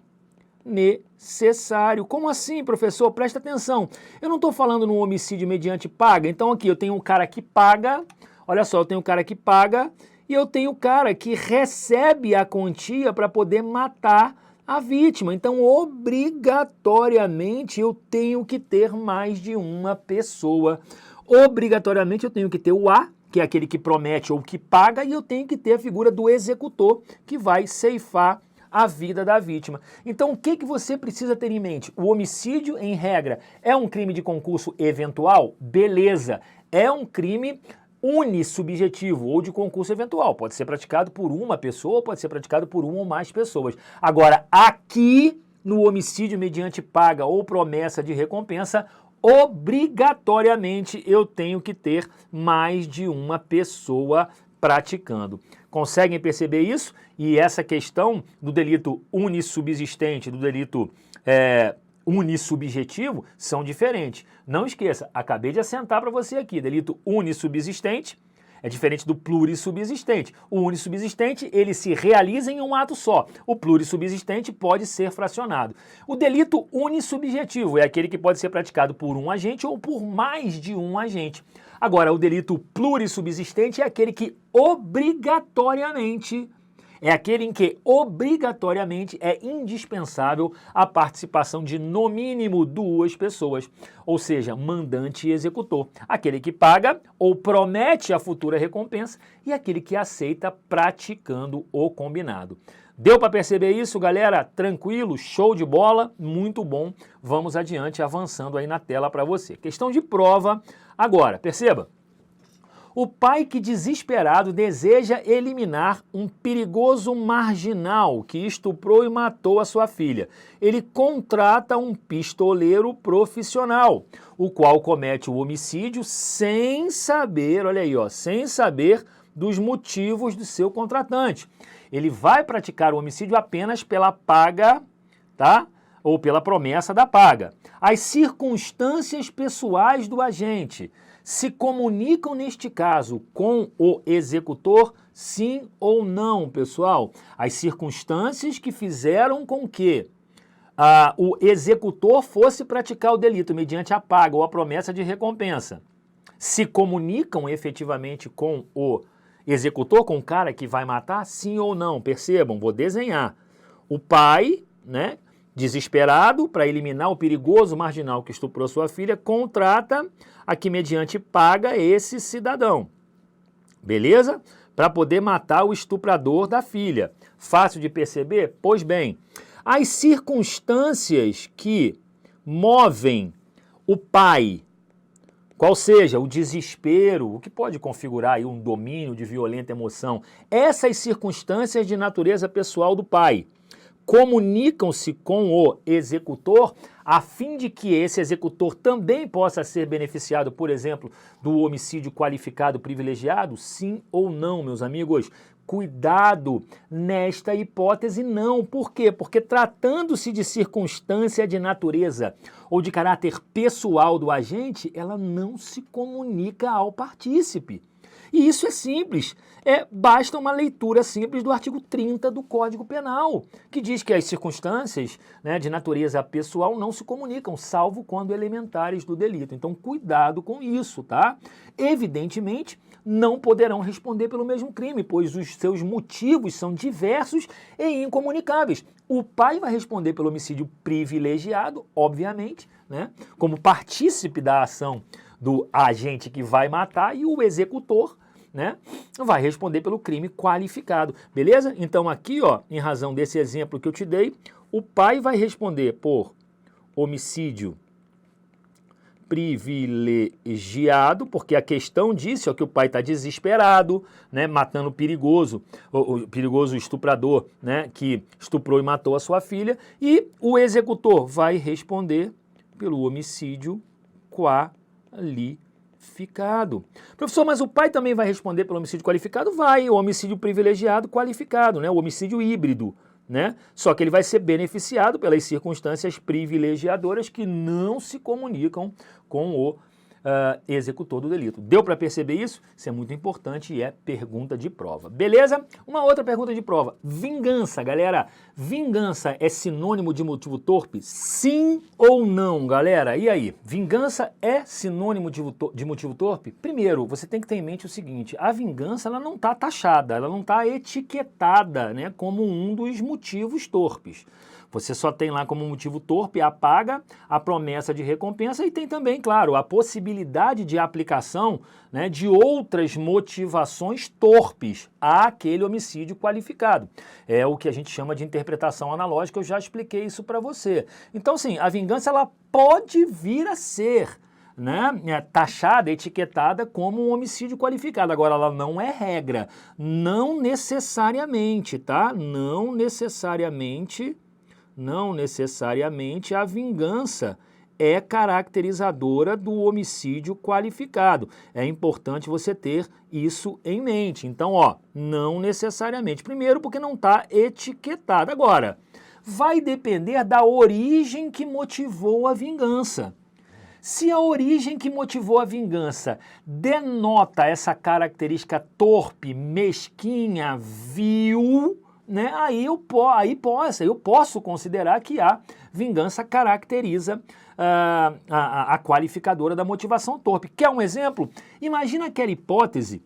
necessário. Como assim, professor? Presta atenção. Eu não estou falando no homicídio mediante paga. Então aqui eu tenho um cara que paga, olha só, eu tenho um cara que paga e eu tenho o cara que recebe a quantia para poder matar a vítima. Então, obrigatoriamente, eu tenho que ter mais de uma pessoa. Obrigatoriamente, eu tenho que ter o A, que é aquele que promete ou que paga, e eu tenho que ter a figura do executor, que vai ceifar a vida da vítima. Então, o que você precisa ter em mente? O homicídio, em regra, é um crime de concurso eventual? Beleza. É um crime unissubjetivo ou de concurso eventual. Pode ser praticado por uma pessoa, pode ser praticado por uma ou mais pessoas. Agora, aqui, no homicídio mediante paga ou promessa de recompensa, obrigatoriamente eu tenho que ter mais de uma pessoa praticando. Conseguem perceber isso? E essa questão do delito unissubsistente, do delito unissubjetivo, são diferentes. Não esqueça, acabei de assentar para você aqui, delito unissubsistente é diferente do plurissubsistente. O unissubsistente, ele se realiza em um ato só. O plurissubsistente pode ser fracionado. O delito unissubjetivo é aquele que pode ser praticado por um agente ou por mais de um agente. Agora, o delito plurissubsistente é aquele que obrigatoriamente é indispensável a participação de no mínimo duas pessoas, ou seja, mandante e executor. Aquele que paga ou promete a futura recompensa e aquele que aceita praticando o combinado. Deu para perceber isso, galera? Tranquilo? Show de bola? Muito bom. Vamos adiante, avançando aí na tela para você. Questão de prova agora, perceba. O pai que desesperado deseja eliminar um perigoso marginal que estuprou e matou a sua filha. Ele contrata um pistoleiro profissional, o qual comete o homicídio sem saber, olha aí, ó, sem saber dos motivos do seu contratante. Ele vai praticar o homicídio apenas pela paga, tá? Ou pela promessa da paga. As circunstâncias pessoais do agente se comunicam neste caso com o executor, sim ou não, pessoal? As circunstâncias que fizeram com que o executor fosse praticar o delito mediante a paga ou a promessa de recompensa, se comunicam efetivamente com o executor, com o cara que vai matar, sim ou não? Percebam, vou desenhar. O pai, né, desesperado para eliminar o perigoso marginal que estuprou sua filha, contrata aqui mediante paga esse cidadão, beleza? Para poder matar o estuprador da filha. Fácil de perceber? Pois bem, as circunstâncias que movem o pai, qual seja o desespero, o que pode configurar aí um domínio de violenta emoção, essas circunstâncias de natureza pessoal do pai comunicam-se com o executor a fim de que esse executor também possa ser beneficiado, por exemplo, do homicídio qualificado privilegiado? Sim ou não, meus amigos? Cuidado nesta hipótese não. Por quê? Porque tratando-se de circunstância de natureza ou de caráter pessoal do agente, ela não se comunica ao partícipe. E isso é simples, basta uma leitura simples do artigo 30 do Código Penal, que diz que as circunstâncias, né, de natureza pessoal não se comunicam, salvo quando elementares do delito. Então, cuidado com isso, tá? Evidentemente, não poderão responder pelo mesmo crime, pois os seus motivos são diversos e incomunicáveis. O pai vai responder pelo homicídio privilegiado, obviamente, né, como partícipe da ação do agente que vai matar, e o executor, né, vai responder pelo crime qualificado, beleza? Então aqui, ó, em razão desse exemplo que eu te dei, o pai vai responder por homicídio privilegiado, porque a questão disse, ó, que o pai está desesperado, né, matando o perigoso estuprador, né, que estuprou e matou a sua filha, e o executor vai responder pelo homicídio qualificado. Professor, mas o pai também vai responder pelo homicídio qualificado? Vai, o homicídio privilegiado qualificado, né? O homicídio híbrido, né? Só que ele vai ser beneficiado pelas circunstâncias privilegiadoras que não se comunicam com o executor do delito. Deu para perceber isso? Isso é muito importante e é pergunta de prova. Beleza? Uma outra pergunta de prova. Vingança, galera. Vingança é sinônimo de motivo torpe? Sim ou não, galera? E aí? Vingança é sinônimo de motivo torpe? Primeiro, você tem que ter em mente o seguinte, a vingança ela não está taxada, ela não está etiquetada, né, como um dos motivos torpes. Você só tem lá como motivo torpe a paga, a promessa de recompensa e tem também, claro, a possibilidade de aplicação, né, de outras motivações torpes àquele homicídio qualificado. É o que a gente chama de interpretação analógica, eu já expliquei isso para você. Então, sim, a vingança ela pode vir a ser, né, taxada, etiquetada como um homicídio qualificado. Agora, ela não é regra, não necessariamente, tá? Não necessariamente a vingança é caracterizadora do homicídio qualificado. É importante você ter isso em mente. Então, ó, não necessariamente. Primeiro, porque não está etiquetado. Agora, vai depender da origem que motivou a vingança. Se a origem que motivou a vingança denota essa característica torpe, mesquinha, vil, né, aí eu posso considerar que a vingança caracteriza a qualificadora da motivação torpe. Quer um exemplo? Imagina aquela hipótese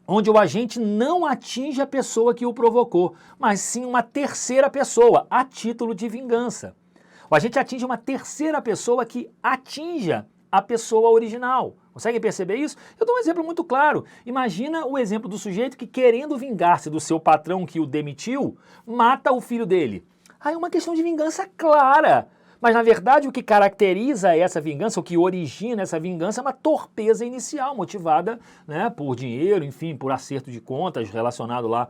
onde o agente não atinge a pessoa que o provocou, mas sim uma terceira pessoa, a título de vingança. O agente atinge uma terceira pessoa que atinja a pessoa original. Conseguem perceber isso? Eu dou um exemplo muito claro. Imagina o exemplo do sujeito que, querendo vingar-se do seu patrão que o demitiu, mata o filho dele. Aí é uma questão de vingança clara. Mas, na verdade, o que caracteriza essa vingança, o que origina essa vingança é uma torpeza inicial, motivada, né, por dinheiro, enfim, por acerto de contas relacionado lá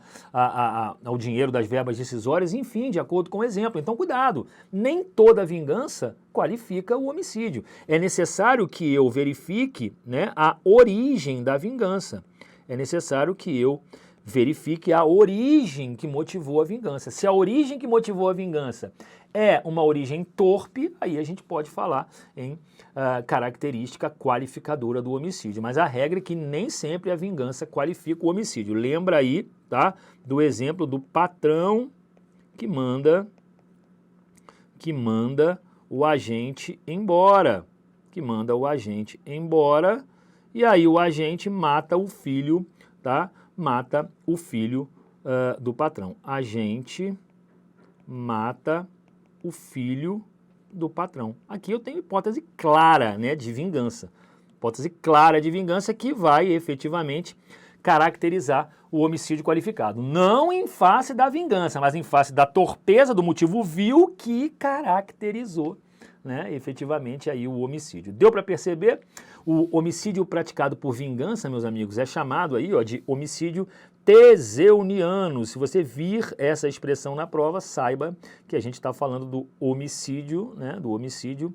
ao dinheiro das verbas decisórias, enfim, de acordo com o exemplo. Então, cuidado, nem toda vingança qualifica o homicídio. É necessário que eu verifique, né, a origem da vingança. É necessário que eu verifique a origem que motivou a vingança. Se a origem que motivou a vingança é uma origem torpe, aí a gente pode falar em característica qualificadora do homicídio. Mas a regra é que nem sempre a vingança qualifica o homicídio. Lembra aí, tá, do exemplo do patrão que manda que manda o agente embora. Que manda o agente embora. E aí o agente mata o filho, tá? Mata o filho do patrão. Agente mata o filho do patrão. Aqui eu tenho hipótese clara, né, de vingança. Hipótese clara de vingança que vai efetivamente caracterizar o homicídio qualificado. Não em face da vingança, mas em face da torpeza do motivo vil que caracterizou, né, efetivamente aí o homicídio. Deu para perceber? O homicídio praticado por vingança, meus amigos, é chamado aí, ó, de homicídio teseuniano. Se você vir essa expressão na prova, saiba que a gente está falando do homicídio, né, do homicídio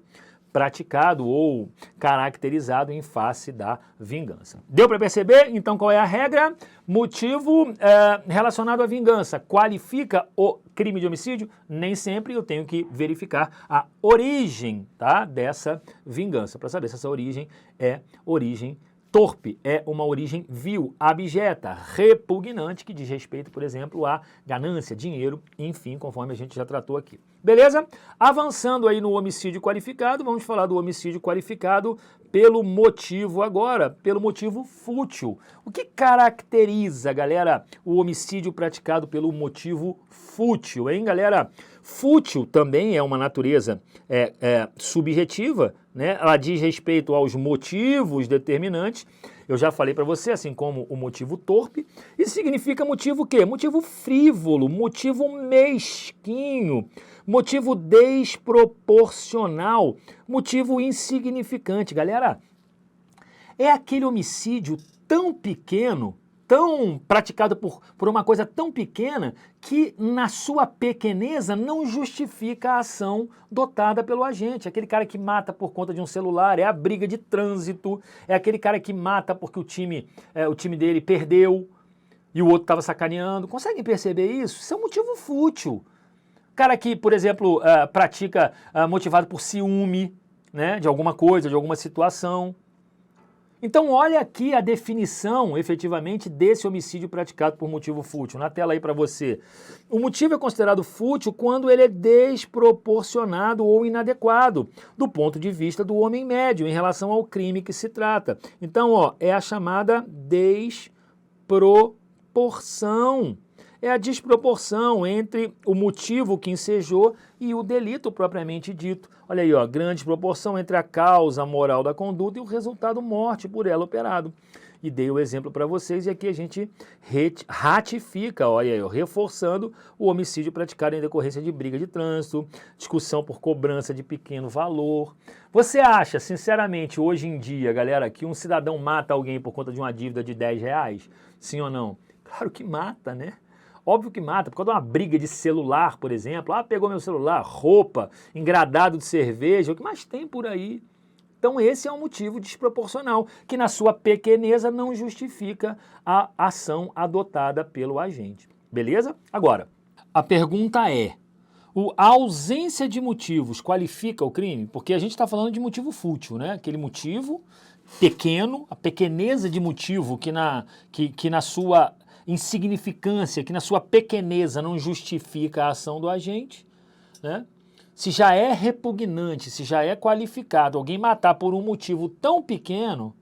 praticado ou caracterizado em face da vingança. Deu para perceber? Então qual é a regra? Motivo relacionado à vingança qualifica o crime de homicídio? Nem sempre. Eu tenho que verificar a origem, tá, dessa vingança, para saber se essa origem é origem torpe, é uma origem vil, abjeta, repugnante, que diz respeito, por exemplo, à ganância, dinheiro, enfim, conforme a gente já tratou aqui. Beleza? Avançando aí no homicídio qualificado, vamos falar do homicídio qualificado pelo motivo agora, pelo motivo fútil. O que caracteriza, galera, o homicídio praticado pelo motivo fútil, hein, galera? Fútil também é uma natureza subjetiva, né? Ela diz respeito aos motivos determinantes. Eu já falei para você, assim como o motivo torpe. Isso significa motivo o quê? Motivo frívolo, motivo mesquinho, motivo desproporcional, motivo insignificante. Galera, é aquele homicídio tão pequeno, tão praticado por uma coisa tão pequena, que na sua pequeneza não justifica a ação dotada pelo agente. Aquele cara que mata por conta de um celular, é a briga de trânsito, é aquele cara que mata porque o time dele perdeu e o outro estava sacaneando. Conseguem perceber isso? Isso é um motivo fútil. Cara que, por exemplo, pratica motivado por ciúme, né, de alguma coisa, de alguma situação. Então olha aqui a definição, efetivamente, desse homicídio praticado por motivo fútil. Na tela aí para você. O motivo é considerado fútil quando ele é desproporcionado ou inadequado, do ponto de vista do homem médio, em relação ao crime que se trata. Então, ó, é a chamada desproporção. É a desproporção entre o motivo que ensejou e o delito propriamente dito. Olha aí, ó, grande proporção entre a causa moral da conduta e o resultado morte por ela operado. E dei o exemplo para vocês e aqui a gente ratifica, olha aí, ó, reforçando o homicídio praticado em decorrência de briga de trânsito, discussão por cobrança de pequeno valor. Você acha, sinceramente, hoje em dia, galera, que um cidadão mata alguém por conta de uma dívida de R$10? Sim ou não? Claro que mata, né? Óbvio que mata, por causa de uma briga de celular, por exemplo. Ah, pegou meu celular, roupa, engradado de cerveja, o que mais tem por aí. Então esse é um motivo desproporcional, que na sua pequeneza não justifica a ação adotada pelo agente. Beleza? Agora, a pergunta é, a ausência de motivos qualifica o crime? Porque a gente está falando de motivo fútil, né? Aquele motivo pequeno, a pequeneza de motivo que na sua insignificância, que na sua pequeneza não justifica a ação do agente, né? Se já é repugnante, se já é qualificado alguém matar por um motivo tão pequeno,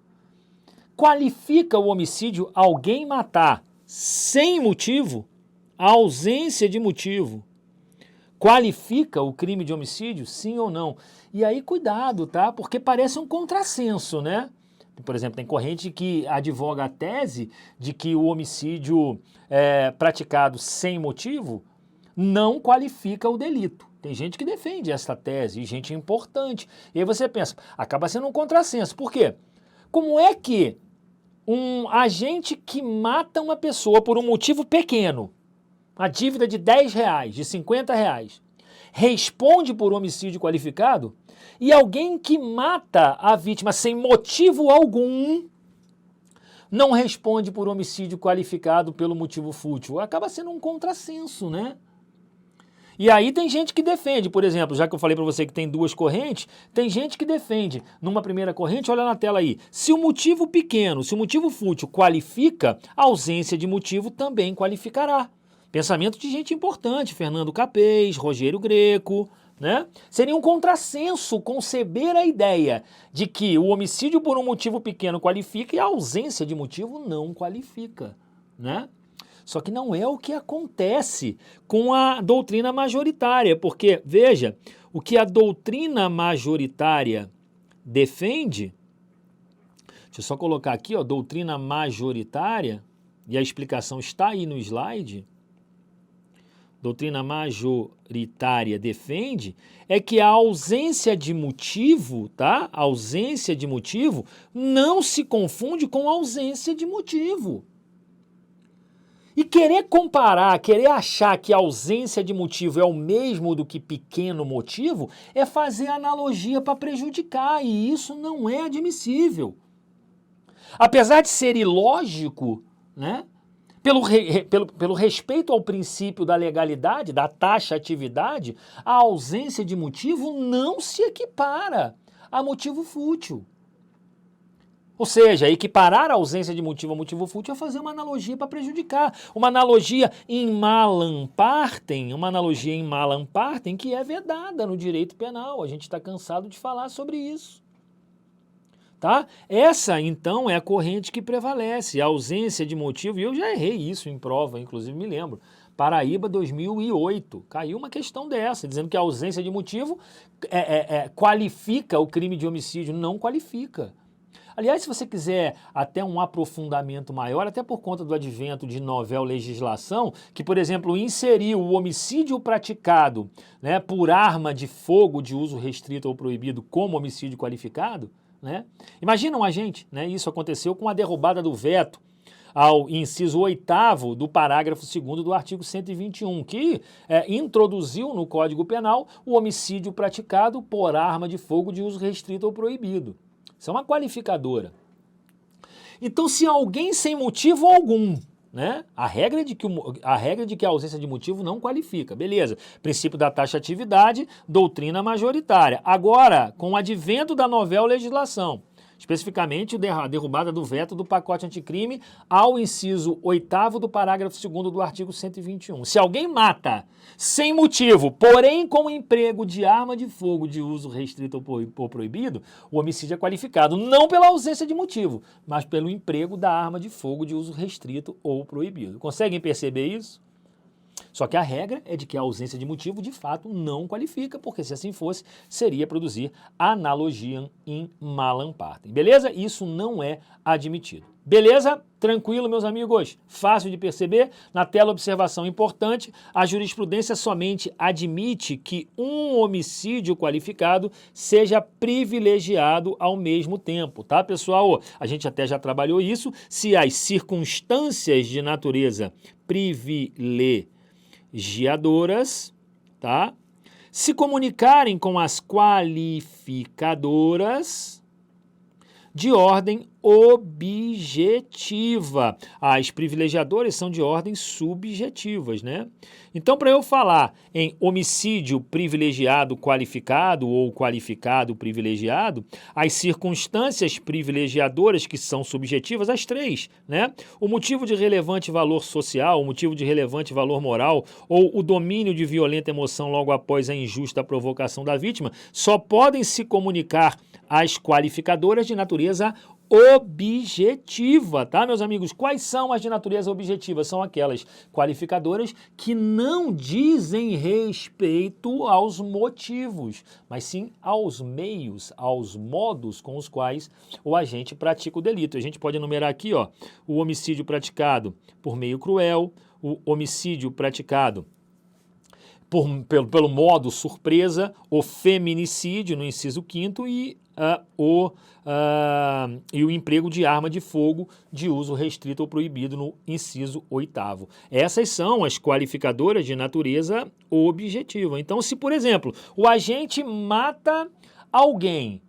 qualifica o homicídio alguém matar sem motivo? A ausência de motivo qualifica o crime de homicídio, sim ou não? E aí cuidado, tá? Porque parece um contrassenso, né? Por exemplo, tem corrente que advoga a tese de que o homicídio praticado sem motivo não qualifica o delito. Tem gente que defende essa tese, e gente importante. E aí você pensa, acaba sendo um contrassenso. Por quê? Como é que um agente que mata uma pessoa por um motivo pequeno, uma dívida de R$10, de R$50, responde por homicídio qualificado, e alguém que mata a vítima sem motivo algum não responde por homicídio qualificado pelo motivo fútil? Acaba sendo um contrassenso, né? E aí tem gente que defende, por exemplo, já que eu falei para você que tem duas correntes, tem gente que defende, numa primeira corrente, olha na tela aí, se o motivo pequeno, se o motivo fútil qualifica, a ausência de motivo também qualificará. Pensamento de gente importante, Fernando Capês, Rogério Greco, né? Seria um contrassenso conceber a ideia de que o homicídio por um motivo pequeno qualifica e a ausência de motivo não qualifica, né? Só que não é o que acontece com a doutrina majoritária, porque, veja, o que a doutrina majoritária defende, deixa eu só colocar aqui, ó, doutrina majoritária, e a explicação está aí no slide, doutrina majoritária defende, é que a ausência de motivo, tá? A ausência de motivo não se confunde com ausência de motivo. E querer comparar, querer achar que a ausência de motivo é o mesmo do que pequeno motivo, é fazer analogia para prejudicar, e isso não é admissível. Apesar de ser ilógico, né, pelo respeito ao princípio da legalidade, da taxatividade, a ausência de motivo não se equipara a motivo fútil. Ou seja, equiparar a ausência de motivo a motivo fútil é fazer uma analogia para prejudicar. Uma analogia em malam partem, que é vedada no direito penal. A gente está cansado de falar sobre isso. Tá? Essa, então, é a corrente que prevalece, a ausência de motivo, e eu já errei isso em prova, inclusive me lembro. Paraíba 2008, caiu uma questão dessa, dizendo que a ausência de motivo qualifica o crime de homicídio. Não qualifica. Aliás, se você quiser até um aprofundamento maior, até por conta do advento de novel legislação, que, por exemplo, inseriu o homicídio praticado, né, por arma de fogo de uso restrito ou proibido como homicídio qualificado, né? Imagina um agente, né? Isso aconteceu com a derrubada do veto ao inciso 8º do parágrafo 2º do artigo 121, que introduziu no Código Penal o homicídio praticado por arma de fogo de uso restrito ou proibido. Isso é uma qualificadora. Então, se alguém sem motivo algum, né? A regra é de que a ausência de motivo não qualifica, beleza. Princípio da taxatividade, doutrina majoritária. Agora, com o advento da novel legislação, especificamente a derrubada do veto do pacote anticrime ao inciso 8º do parágrafo 2º do artigo 121. Se alguém mata sem motivo, porém com emprego de arma de fogo de uso restrito ou proibido, o homicídio é qualificado não pela ausência de motivo, mas pelo emprego da arma de fogo de uso restrito ou proibido. Conseguem perceber isso? Só que a regra é de que a ausência de motivo, de fato, não qualifica, porque se assim fosse, seria produzir analogia in malam partem. Beleza? Isso não é admitido. Beleza? Tranquilo, meus amigos? Fácil de perceber? Na tela, observação importante, a jurisprudência somente admite que um homicídio qualificado seja privilegiado ao mesmo tempo, tá, pessoal? A gente até já trabalhou isso. Se as circunstâncias de natureza privilegiadoras, tá, se comunicarem com as qualificadoras de ordem objetiva. As privilegiadoras são de ordem subjetivas, né? Então, para eu falar em homicídio privilegiado qualificado ou qualificado privilegiado, as circunstâncias privilegiadoras, que são subjetivas, as três, né? O motivo de relevante valor social, o motivo de relevante valor moral ou o domínio de violenta emoção logo após a injusta provocação da vítima, só podem se comunicar às qualificadoras de natureza objetiva, tá, meus amigos? Quais são as de natureza objetiva? São aquelas qualificadoras que não dizem respeito aos motivos, mas sim aos meios, aos modos com os quais o agente pratica o delito. A gente pode enumerar aqui, ó, o homicídio praticado por meio cruel, o homicídio praticado pelo modo surpresa, o feminicídio no inciso 5º e o emprego de arma de fogo de uso restrito ou proibido no inciso 8º. Essas são as qualificadoras de natureza objetiva. Então, se, por exemplo, o agente mata alguém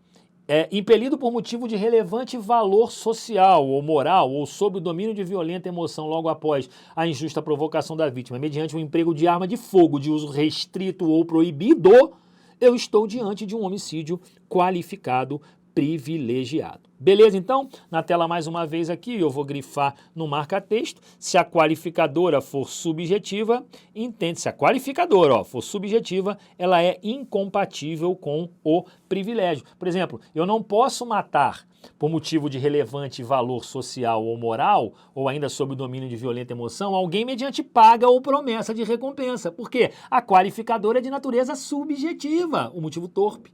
impelido por motivo de relevante valor social ou moral ou sob o domínio de violenta emoção logo após a injusta provocação da vítima, mediante o emprego de arma de fogo de uso restrito ou proibido, eu estou diante de um homicídio qualificado privilegiado. Beleza, então? Na tela mais uma vez aqui, eu vou grifar no marca-texto. Se a qualificadora for subjetiva, entende? Se a qualificadora for subjetiva, ela é incompatível com o privilégio. Por exemplo, eu não posso matar por motivo de relevante valor social ou moral, ou ainda sob o domínio de violenta emoção, alguém mediante paga ou promessa de recompensa. Por quê? A qualificadora é de natureza subjetiva, o motivo torpe.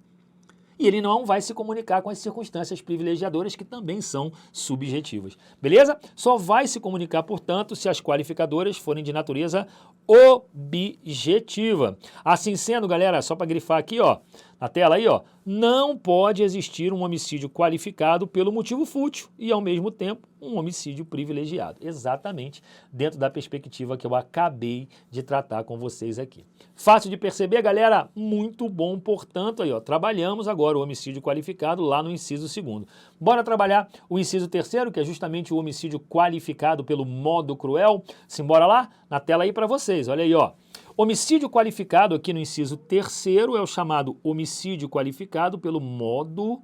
E ele não vai se comunicar com as circunstâncias privilegiadoras que também são subjetivas. Beleza? Só vai se comunicar, portanto, se as qualificadoras forem de natureza objetiva. Assim sendo, galera, só para grifar aqui, ó, na tela aí, ó, não pode existir um homicídio qualificado pelo motivo fútil e, ao mesmo tempo, um homicídio privilegiado. Exatamente dentro da perspectiva que eu acabei de tratar com vocês aqui. Fácil de perceber, galera? Muito bom, portanto, aí, ó, trabalhamos agora o homicídio qualificado lá no inciso 2º. Bora trabalhar o inciso 3º, que é justamente o homicídio qualificado pelo modo cruel. Simbora lá? Na tela aí para vocês, olha aí, ó. Homicídio qualificado aqui no inciso 3º é o chamado homicídio qualificado pelo modo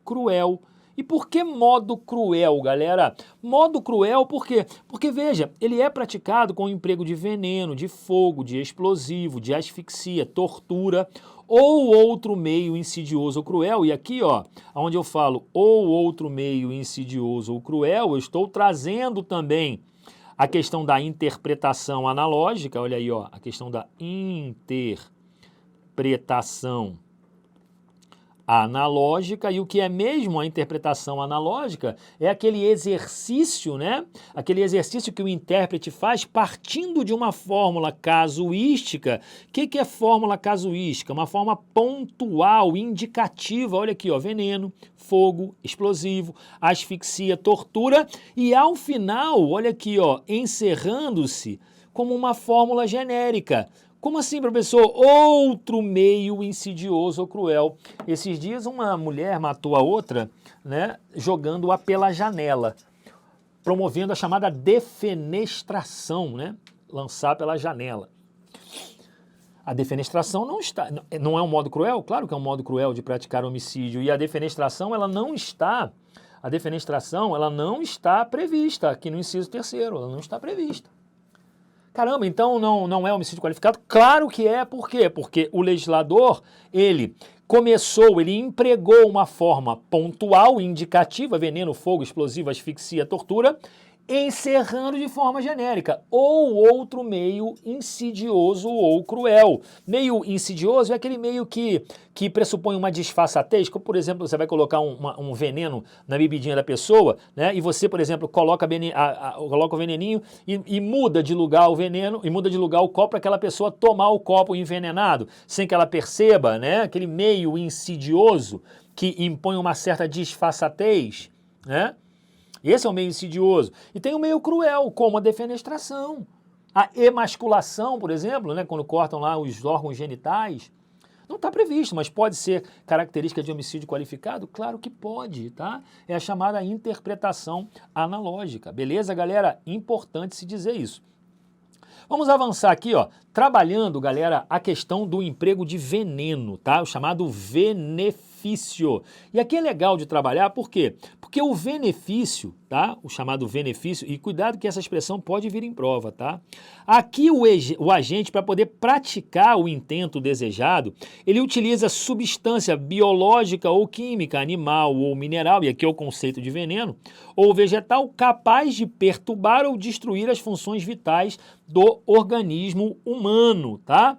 cruel. E por que modo cruel, galera? Modo cruel por quê? Porque, veja, ele é praticado com o emprego de veneno, de fogo, de explosivo, de asfixia, tortura ou outro meio insidioso ou cruel. E aqui, ó, onde eu falo ou outro meio insidioso ou cruel, eu estou trazendo também a questão da interpretação analógica, olha aí, ó, a questão da interpretação analógica, e o que é mesmo a interpretação analógica é aquele exercício, né? Aquele exercício que o intérprete faz partindo de uma fórmula casuística. O que é fórmula casuística? Uma forma pontual, indicativa, olha aqui, ó, veneno, fogo, explosivo, asfixia, tortura, e ao final, olha aqui, ó, encerrando-se como uma fórmula genérica. Como assim, professor? Outro meio insidioso ou cruel. Esses dias uma mulher matou a outra, né, jogando-a pela janela, promovendo a chamada defenestração, né, lançar pela janela. A defenestração não é um modo cruel? Claro que é um modo cruel de praticar homicídio, e a defenestração ela não está prevista aqui no inciso 3º, ela não está prevista. Caramba, então não é homicídio qualificado? Claro que é, por quê? Porque o legislador, ele empregou uma forma pontual, indicativa, veneno, fogo, explosivo, asfixia, tortura, encerrando de forma genérica, ou outro meio insidioso ou cruel. Meio insidioso é aquele meio que pressupõe uma disfarçatez, como, por exemplo, você vai colocar um veneno na bebidinha da pessoa, né, e você, por exemplo, coloca o veneninho e muda de lugar o veneno, e muda de lugar o copo para aquela pessoa tomar o copo envenenado, sem que ela perceba, né, aquele meio insidioso que impõe uma certa disfarçatez, né? Esse é o meio insidioso. E tem o meio cruel, como a defenestração. A emasculação, por exemplo, né, quando cortam lá os órgãos genitais, não está previsto, mas pode ser característica de homicídio qualificado? Claro que pode, tá? É a chamada interpretação analógica. Beleza, galera? Importante se dizer isso. Vamos avançar aqui, ó, trabalhando, galera, a questão do emprego de veneno, tá? O chamado benefício. E aqui é legal de trabalhar, por quê? Porque o benefício, tá? O chamado benefício, e cuidado que essa expressão pode vir em prova, tá? Aqui o agente, para poder praticar o intento desejado, ele utiliza substância biológica ou química, animal ou mineral, e aqui é o conceito de veneno, ou vegetal, capaz de perturbar ou destruir as funções vitais do organismo humano, tá?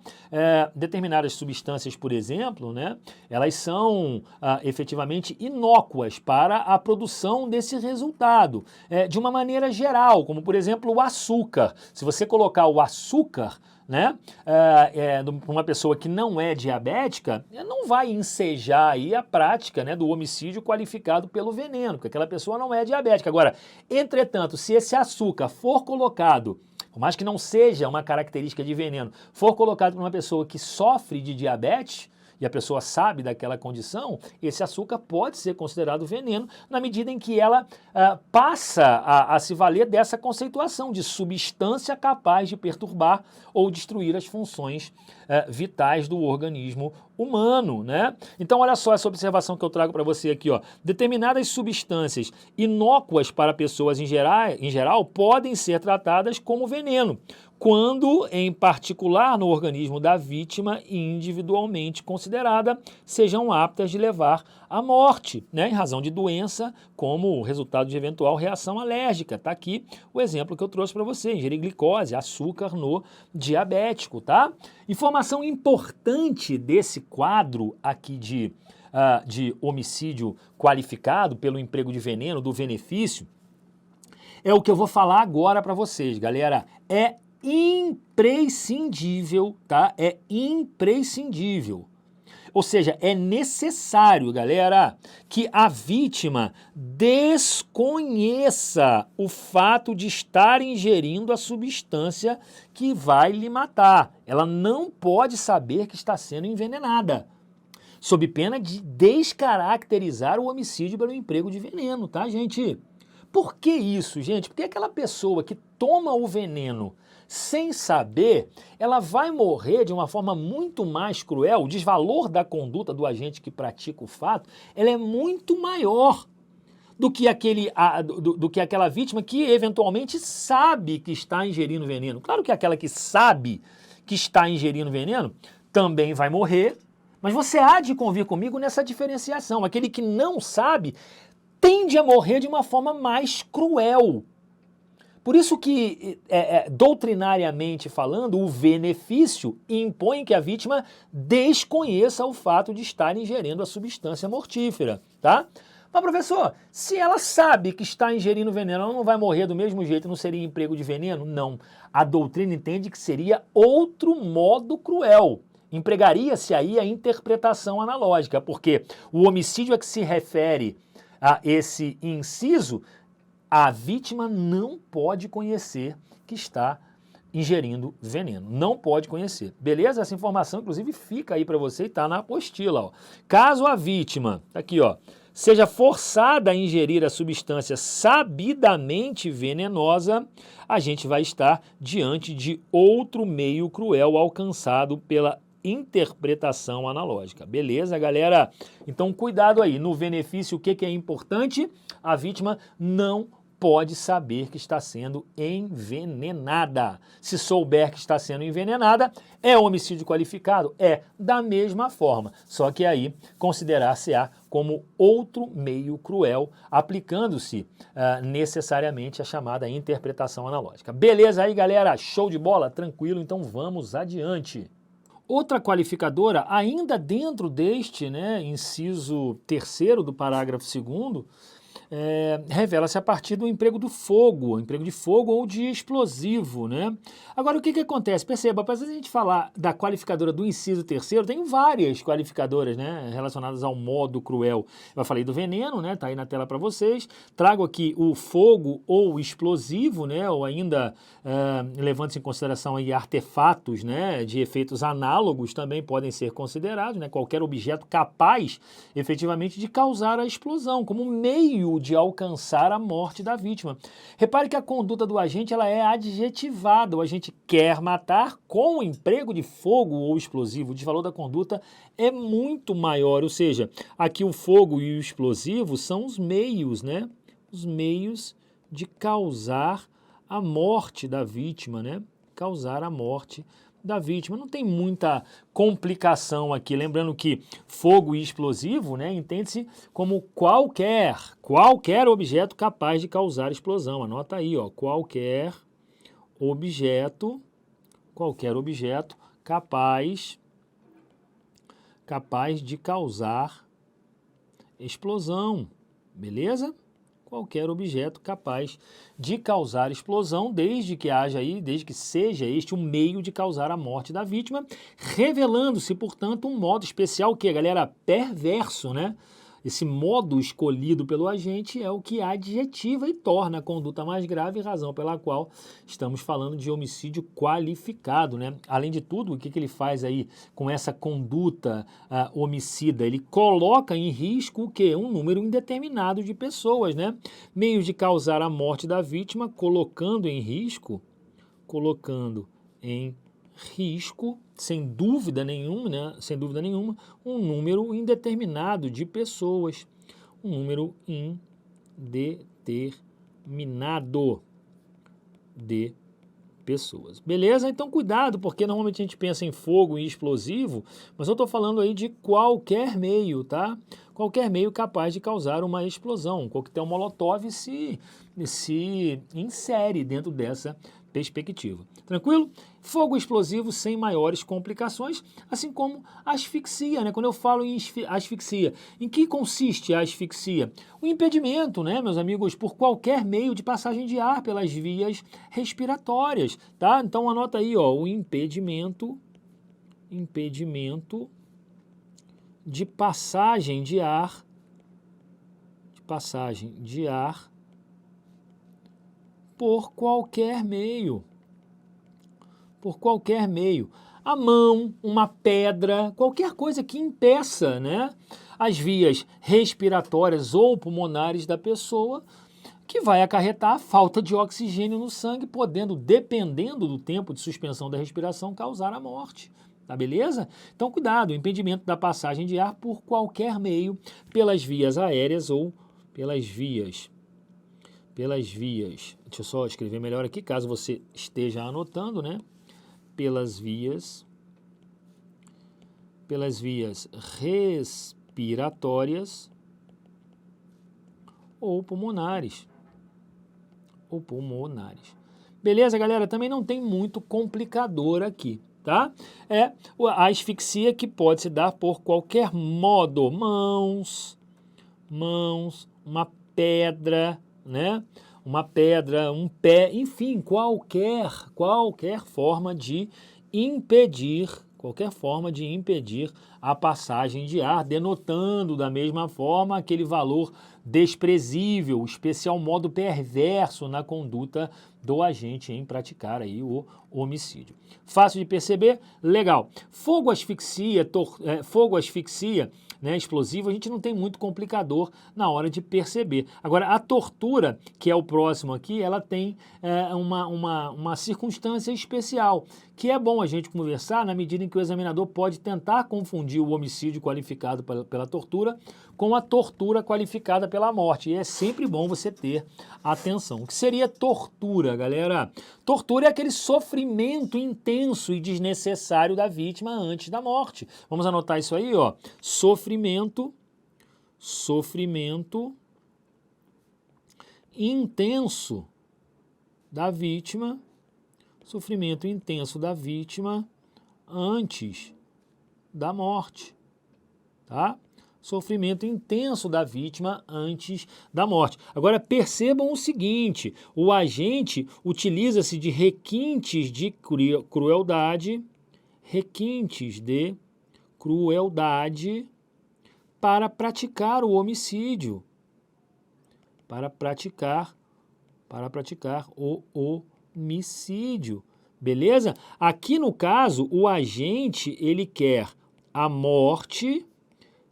Determinadas substâncias, por exemplo, né, elas são efetivamente inócuas para a produção desse resultado, de uma maneira geral, como por exemplo o açúcar. Se você colocar o açúcar, né, para uma pessoa que não é diabética, não vai ensejar aí a prática, né, do homicídio qualificado pelo veneno, porque aquela pessoa não é diabética. Agora, entretanto, se esse açúcar for colocado, por mais que não seja uma característica de veneno, for colocado para uma pessoa que sofre de diabetes, e a pessoa sabe daquela condição, esse açúcar pode ser considerado veneno na medida em que ela passa a se valer dessa conceituação de substância capaz de perturbar ou destruir as funções vitais do organismo humano, né? Então olha só essa observação que eu trago para você aqui, ó. Determinadas substâncias inócuas para pessoas em geral podem ser tratadas como veneno, quando, em particular, no organismo da vítima, individualmente considerada, sejam aptas de levar à morte, né, em razão de doença, como resultado de eventual reação alérgica. Tá aqui o exemplo que eu trouxe para você, ingerir glicose, açúcar no diabético, tá? Informação importante desse quadro aqui de homicídio qualificado pelo emprego de veneno, do benefício, é o que eu vou falar agora para vocês, galera. É imprescindível, tá? É imprescindível. Ou seja, é necessário, galera, que a vítima desconheça o fato de estar ingerindo a substância que vai lhe matar. Ela não pode saber que está sendo envenenada, sob pena de descaracterizar o homicídio pelo emprego de veneno, tá, gente? Por que isso, gente? Porque aquela pessoa que toma o veneno sem saber, ela vai morrer de uma forma muito mais cruel. O desvalor da conduta do agente que pratica o fato, ela é muito maior do que aquela vítima que eventualmente sabe que está ingerindo veneno. Claro que aquela que sabe que está ingerindo veneno também vai morrer, mas você há de convir comigo nessa diferenciação. Aquele que não sabe tende a morrer de uma forma mais cruel. Por isso que, doutrinariamente falando, o benefício impõe que a vítima desconheça o fato de estar ingerindo a substância mortífera, tá? Mas, professor, se ela sabe que está ingerindo veneno, ela não vai morrer do mesmo jeito, não seria emprego de veneno? Não. A doutrina entende que seria outro modo cruel. Empregaria-se aí a interpretação analógica, porque o homicídio a que se refere a esse inciso, a vítima não pode conhecer que está ingerindo veneno. Não pode conhecer. Beleza? Essa informação, inclusive, fica aí para você e está na apostila. Ó. Caso a vítima, aqui, ó, seja forçada a ingerir a substância sabidamente venenosa, a gente vai estar diante de outro meio cruel alcançado pela interpretação analógica. Beleza, galera? Então, cuidado aí. No benefício, o que é importante? A vítima não pode saber que está sendo envenenada. Se souber que está sendo envenenada, é homicídio qualificado? É, da mesma forma, só que aí considerar-se-á como outro meio cruel, aplicando-se necessariamente a chamada interpretação analógica. Beleza aí, galera? Show de bola? Tranquilo? Então vamos adiante. Outra qualificadora, ainda dentro deste, né, inciso 3º do parágrafo 2º, revela-se a partir do emprego do fogo, emprego de fogo ou de explosivo, né? Agora, o que acontece? Perceba, apesar de a gente falar da qualificadora do inciso 3º, tem várias qualificadoras, né, relacionadas ao modo cruel. Eu falei do veneno, né, tá aí na tela para vocês. Trago aqui o fogo ou explosivo, né, ou ainda levando-se em consideração aí artefatos, né, de efeitos análogos também podem ser considerados, né, qualquer objeto capaz, efetivamente, de causar a explosão, como meio de alcançar a morte da vítima. Repare que a conduta do agente ela é adjetivada. O agente quer matar com o emprego de fogo ou explosivo. O desvalor da conduta é muito maior, ou seja, aqui o fogo e o explosivo são os meios, né? Os meios de causar a morte da vítima, né? Causar a morte da vítima. Não tem muita complicação aqui, lembrando que fogo e explosivo, né, entende-se como qualquer objeto capaz de causar explosão. Anota aí, ó, qualquer objeto capaz de causar explosão, beleza? Qualquer objeto capaz de causar explosão, desde que seja este um meio de causar a morte da vítima, revelando-se, portanto, um modo especial que, galera, perverso, né? Esse modo escolhido pelo agente é o que adjetiva e torna a conduta mais grave, razão pela qual estamos falando de homicídio qualificado, né? Além de tudo, o que ele faz aí com essa conduta homicida? Ele coloca em risco o quê? Um número indeterminado de pessoas, né? Meios de causar a morte da vítima, colocando em risco, sem dúvida nenhuma, né? Sem dúvida nenhuma, um número indeterminado de pessoas. Um número indeterminado de pessoas. Beleza? Então cuidado, porque normalmente a gente pensa em fogo e explosivo, mas eu estou falando aí de qualquer meio, tá? Qualquer meio capaz de causar uma explosão. Um coquetel Molotov se insere dentro dessa perspectiva. Tranquilo? Fogo explosivo sem maiores complicações, assim como asfixia, né? Quando eu falo em asfixia, em que consiste a asfixia? O impedimento, né, meus amigos, por qualquer meio de passagem de ar pelas vias respiratórias, tá? Então anota aí, ó, o impedimento de passagem de ar, por qualquer meio. Por qualquer meio. A mão, uma pedra, qualquer coisa que impeça, né, as vias respiratórias ou pulmonares da pessoa, que vai acarretar a falta de oxigênio no sangue, podendo, dependendo do tempo de suspensão da respiração, causar a morte. Tá beleza? Então, cuidado, o impedimento da passagem de ar por qualquer meio, pelas vias aéreas ou pelas vias. Deixa eu só escrever melhor aqui, caso você esteja anotando, né? Pelas vias respiratórias ou pulmonares. Beleza, galera? Também não tem muito complicador aqui, tá? É a asfixia que pode se dar por qualquer modo. Mãos, uma pedra, né? Uma pedra, um pé, enfim, qualquer forma de impedir a passagem de ar, denotando da mesma forma aquele valor desprezível, especial modo perverso na conduta do agente em praticar aí o homicídio. Fácil de perceber? Legal. Fogo asfixia, né, explosivo, a gente não tem muito complicador na hora de perceber. Agora, a tortura, que é o próximo aqui, ela tem uma circunstância especial, que é bom a gente conversar na medida em que o examinador pode tentar confundir o homicídio qualificado pela tortura com a tortura qualificada pela morte. E é sempre bom você ter atenção. O que seria tortura, galera? Tortura é aquele sofrimento intenso e desnecessário da vítima antes da morte. Vamos anotar isso aí, ó. Sofrimento intenso da vítima, antes da morte, tá? Sofrimento intenso da vítima antes da morte. Agora percebam o seguinte, o agente utiliza-se de requintes de crueldade, para praticar o homicídio, beleza? Aqui no caso, o agente, ele quer a morte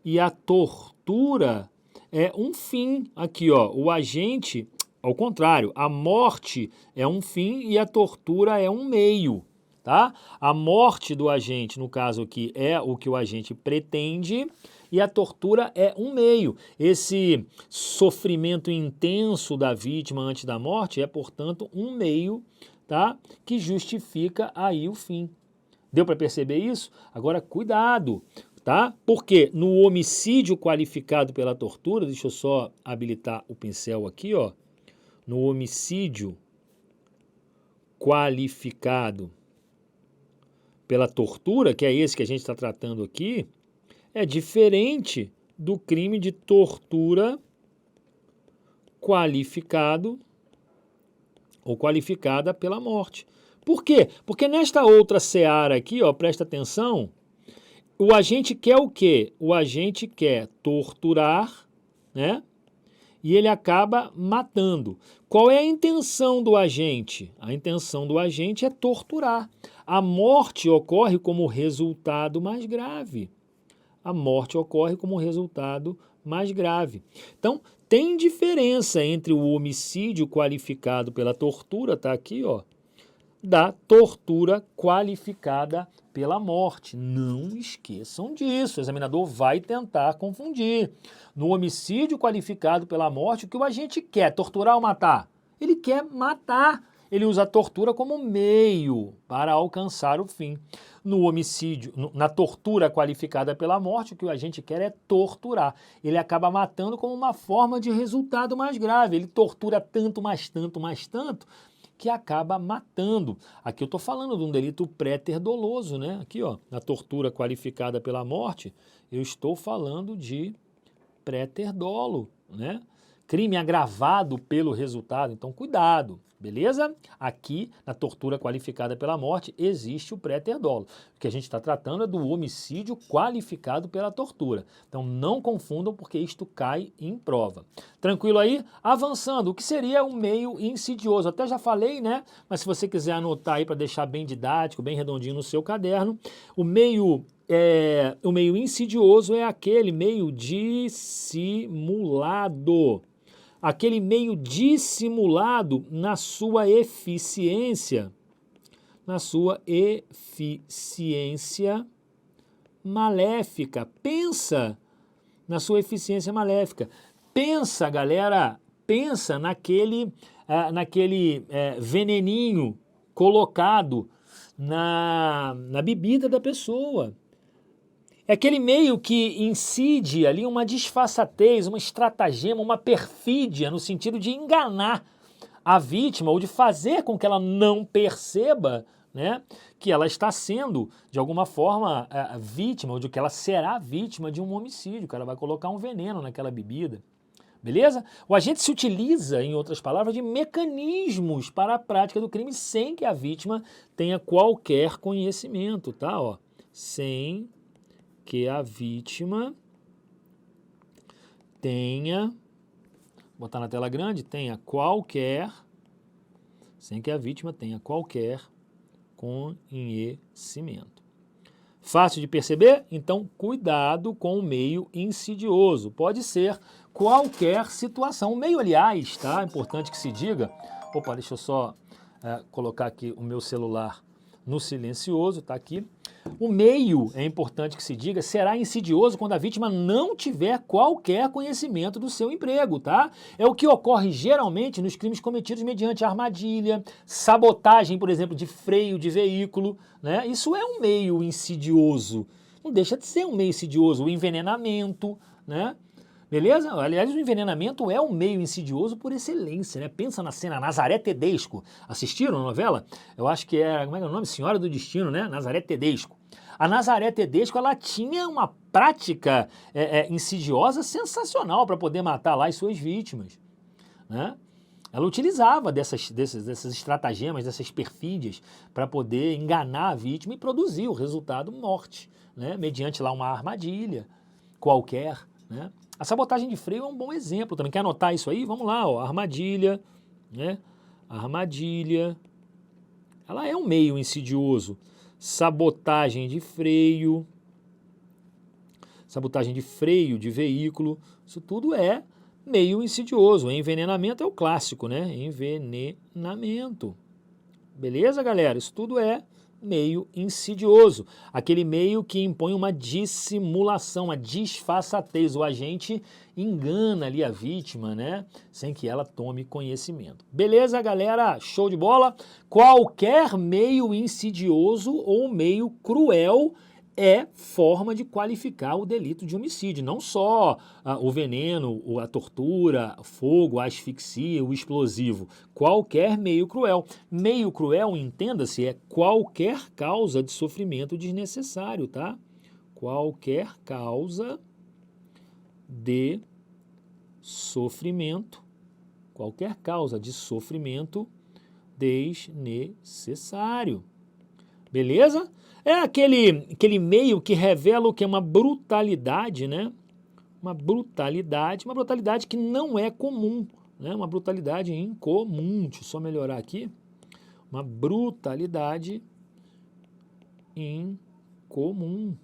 e a tortura é um fim. Aqui, ó, o agente, ao contrário, a morte é um fim e a tortura é um meio, tá? A morte do agente, no caso aqui, é o que o agente pretende e a tortura é um meio. Esse sofrimento intenso da vítima antes da morte é, portanto, um meio, tá? Que justifica aí o fim. Deu para perceber isso? Agora, cuidado, tá? Porque no homicídio qualificado pela tortura, deixa eu só habilitar o pincel aqui, ó. No homicídio qualificado pela tortura, que é esse que a gente está tratando aqui, é diferente do crime de tortura qualificado ou qualificada pela morte. Por quê? Porque nesta outra seara aqui, ó, presta atenção, o agente quer o quê? O agente quer torturar, né? E ele acaba matando. Qual é a intenção do agente? A intenção do agente é torturar. A morte ocorre como resultado mais grave. Então, tem diferença entre o homicídio qualificado pela tortura, tá aqui, ó, da tortura qualificada pela morte. Não esqueçam disso, o examinador vai tentar confundir. No homicídio qualificado pela morte, o que o agente quer? Torturar ou matar? Ele quer matar. Ele usa a tortura como meio para alcançar o fim. No homicídio, na tortura qualificada pela morte, o que a gente quer é torturar. Ele acaba matando como uma forma de resultado mais grave. Ele tortura tanto, mais tanto, mais tanto, que acaba matando. Aqui eu estou falando de um delito pré-ter-doloso, né? Aqui, ó, na tortura qualificada pela morte, eu estou falando de pré-ter-dolo, né? Crime agravado pelo resultado, então cuidado, beleza? Aqui, na tortura qualificada pela morte, existe o pré-ter-dolo. O que a gente está tratando é do homicídio qualificado pela tortura. Então não confundam, porque isto cai em prova. Tranquilo aí? Avançando, o que seria um meio insidioso? Até já falei, né? Mas se você quiser anotar aí para deixar bem didático, bem redondinho no seu caderno, o meio insidioso é aquele meio dissimulado. Aquele meio dissimulado na sua eficiência maléfica. Pensa na sua eficiência maléfica. Pensa, galera, pensa naquele veneninho colocado na bebida da pessoa. É aquele meio que incide ali uma disfarçatez, uma estratagema, uma perfídia, no sentido de enganar a vítima ou de fazer com que ela não perceba, né, que ela está sendo, de alguma forma, vítima, ou de que ela será vítima de um homicídio, que ela vai colocar um veneno naquela bebida. Beleza? O agente se utiliza, em outras palavras, de mecanismos para a prática do crime sem que a vítima tenha qualquer conhecimento, tá? Ó, sem que a vítima tenha, vou botar na tela grande, sem que a vítima tenha qualquer conhecimento. Fácil de perceber? Então, cuidado com o meio insidioso. Pode ser qualquer situação. O meio, aliás, tá? É importante que se diga. Opa, deixa eu só colocar aqui o meu celular no silencioso, tá aqui. O meio, é importante que se diga, será insidioso quando a vítima não tiver qualquer conhecimento do seu emprego, tá? É o que ocorre geralmente nos crimes cometidos mediante armadilha, sabotagem, por exemplo, de freio de veículo, né? Isso é um meio insidioso. Não deixa de ser um meio insidioso. O envenenamento, né? Beleza? Aliás, o envenenamento é um meio insidioso por excelência, né? Pensa na cena Nazaré Tedesco. Assistiram a novela? Eu acho que é, como é que é o nome? Senhora do Destino, né? Nazaré Tedesco. A Nazaré Tedesco, ela tinha uma prática insidiosa sensacional para poder matar lá as suas vítimas, né? Ela utilizava dessas estratagemas, dessas perfídias, para poder enganar a vítima e produzir o resultado morte, né? Mediante lá uma armadilha qualquer, né? A sabotagem de freio é um bom exemplo também. Quer anotar isso aí? Vamos lá, ó, armadilha, né? Armadilha, ela é um meio insidioso. Sabotagem de freio de veículo, isso tudo é meio insidioso. Envenenamento é o clássico, né? Envenenamento. Beleza, galera? Isso tudo é meio insidioso. Aquele meio que impõe uma dissimulação, uma disfarçatez. O agente engana ali a vítima, né? Sem que ela tome conhecimento. Beleza, galera? Show de bola? Qualquer meio insidioso ou meio cruel é forma de qualificar o delito de homicídio. Não só o veneno, a tortura, o fogo, a asfixia, o explosivo. Qualquer meio cruel. Meio cruel, entenda-se, é qualquer causa de sofrimento desnecessário, tá? Qualquer causa de sofrimento. Qualquer causa de sofrimento desnecessário. Beleza? É aquele meio que revela o que é uma brutalidade, né? Uma brutalidade que não é comum, né? Uma brutalidade incomum. Deixa eu só melhorar aqui. Uma brutalidade incomum.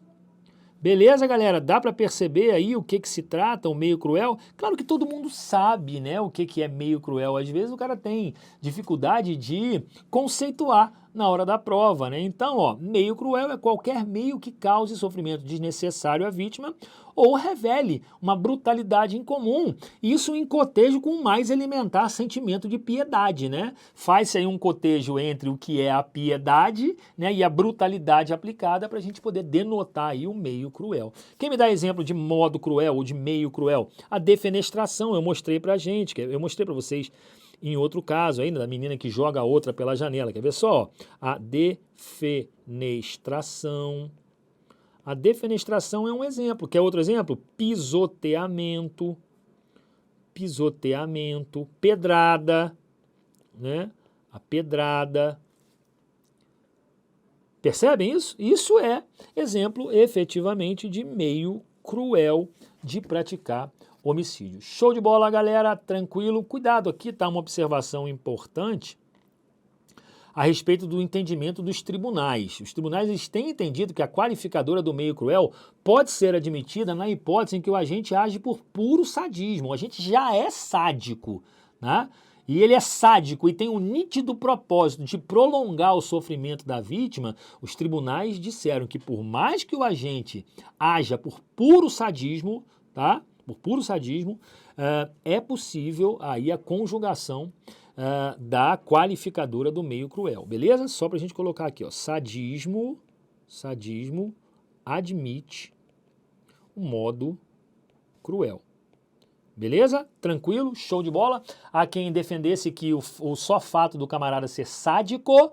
Beleza, galera? Dá para perceber aí o que se trata, o meio cruel? Claro que todo mundo sabe, né, o que é meio cruel. Às vezes o cara tem dificuldade de conceituar, na hora da prova, né? Então, ó, meio cruel é qualquer meio que cause sofrimento desnecessário à vítima ou revele uma brutalidade incomum, isso em cotejo com o mais elementar sentimento de piedade, né? Faz-se aí um cotejo entre o que é a piedade, né, e a brutalidade aplicada para a gente poder denotar aí o meio cruel. Quem me dá exemplo de modo cruel ou de meio cruel? A defenestração, eu mostrei pra gente, eu mostrei para vocês em outro caso ainda, da menina que joga a outra pela janela. Quer ver só? A defenestração. A defenestração é um exemplo. Quer outro exemplo? Pisoteamento. Pisoteamento. Pedrada, né? A pedrada. Percebem isso? Isso é exemplo efetivamente de meio cruel de praticar homicídio. Show de bola, galera, tranquilo. Cuidado, aqui está uma observação importante a respeito do entendimento dos tribunais. Os tribunais eles têm entendido que a qualificadora do meio cruel pode ser admitida na hipótese em que o agente age por puro sadismo. O agente já é sádico, né? E ele é sádico e tem um nítido propósito de prolongar o sofrimento da vítima. Os tribunais disseram que por mais que o agente haja por puro sadismo, tá? Por puro sadismo, é possível aí a conjugação da qualificadora do meio cruel, beleza? Só pra gente colocar aqui, ó, sadismo admite o modo cruel. Beleza? Tranquilo? Show de bola? Há quem defendesse que o só fato do camarada ser sádico,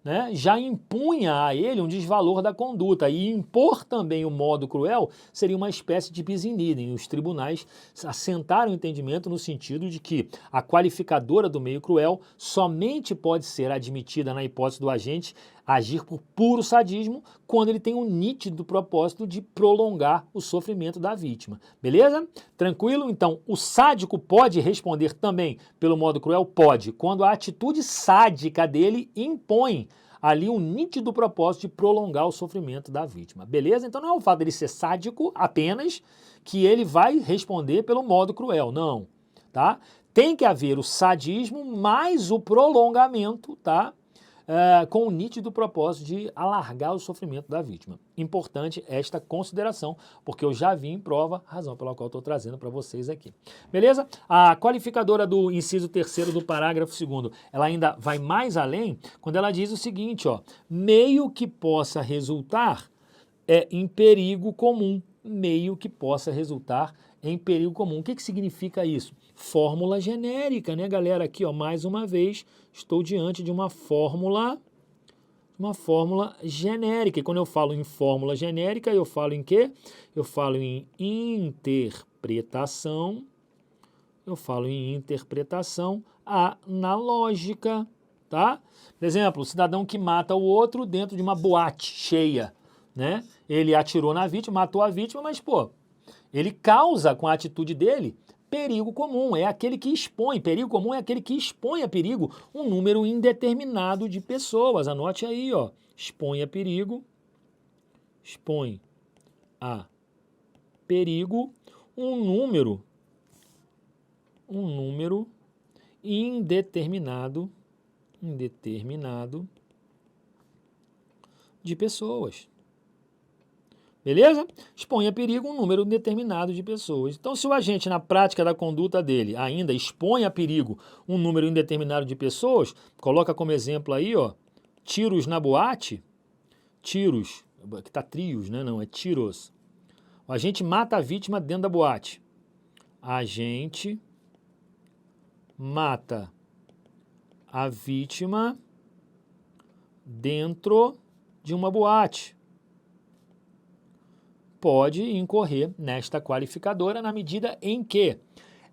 né, já impunha a ele um desvalor da conduta, e impor também o modo cruel seria uma espécie de bis in idem. Os tribunais assentaram o entendimento no sentido de que a qualificadora do meio cruel somente pode ser admitida na hipótese do agente agir por puro sadismo quando ele tem um nítido propósito de prolongar o sofrimento da vítima. Beleza? Tranquilo? Então, o sádico pode responder também pelo modo cruel? Pode, quando a atitude sádica dele impõe ali um nítido propósito de prolongar o sofrimento da vítima. Beleza? Então não é o fato dele ser sádico apenas que ele vai responder pelo modo cruel, não, tá? Tem que haver o sadismo mais o prolongamento, tá? Com o nítido propósito de alargar o sofrimento da vítima. Importante esta consideração, porque eu já vi em prova, razão pela qual estou trazendo para vocês aqui. Beleza? A qualificadora do inciso 3º do parágrafo 2º, ela ainda vai mais além, quando ela diz o seguinte, ó, meio que possa resultar em perigo comum, meio que possa resultar em perigo comum. O que significa isso? Fórmula genérica, né, galera? Aqui, ó, mais uma vez, estou diante de uma fórmula genérica. E quando eu falo em fórmula genérica, eu falo em quê? Eu falo em interpretação, analógica, tá? Por exemplo, o cidadão que mata o outro dentro de uma boate cheia, né? Ele atirou na vítima, matou a vítima, mas, pô, ele causa com a atitude dele perigo comum, é aquele que expõe, perigo comum é aquele que expõe a perigo um número indeterminado de pessoas. Anote aí, ó, expõe a perigo um número indeterminado de pessoas. Beleza? Expõe a perigo um número determinado de pessoas. Então, se o agente, na prática da conduta dele, ainda expõe a perigo um número indeterminado de pessoas, coloca como exemplo aí, ó, tiros na boate, tiros, aqui tá trios, né? Não, é tiros. O agente mata a vítima dentro da boate. Agente mata a vítima dentro de uma boate. Pode incorrer nesta qualificadora na medida em que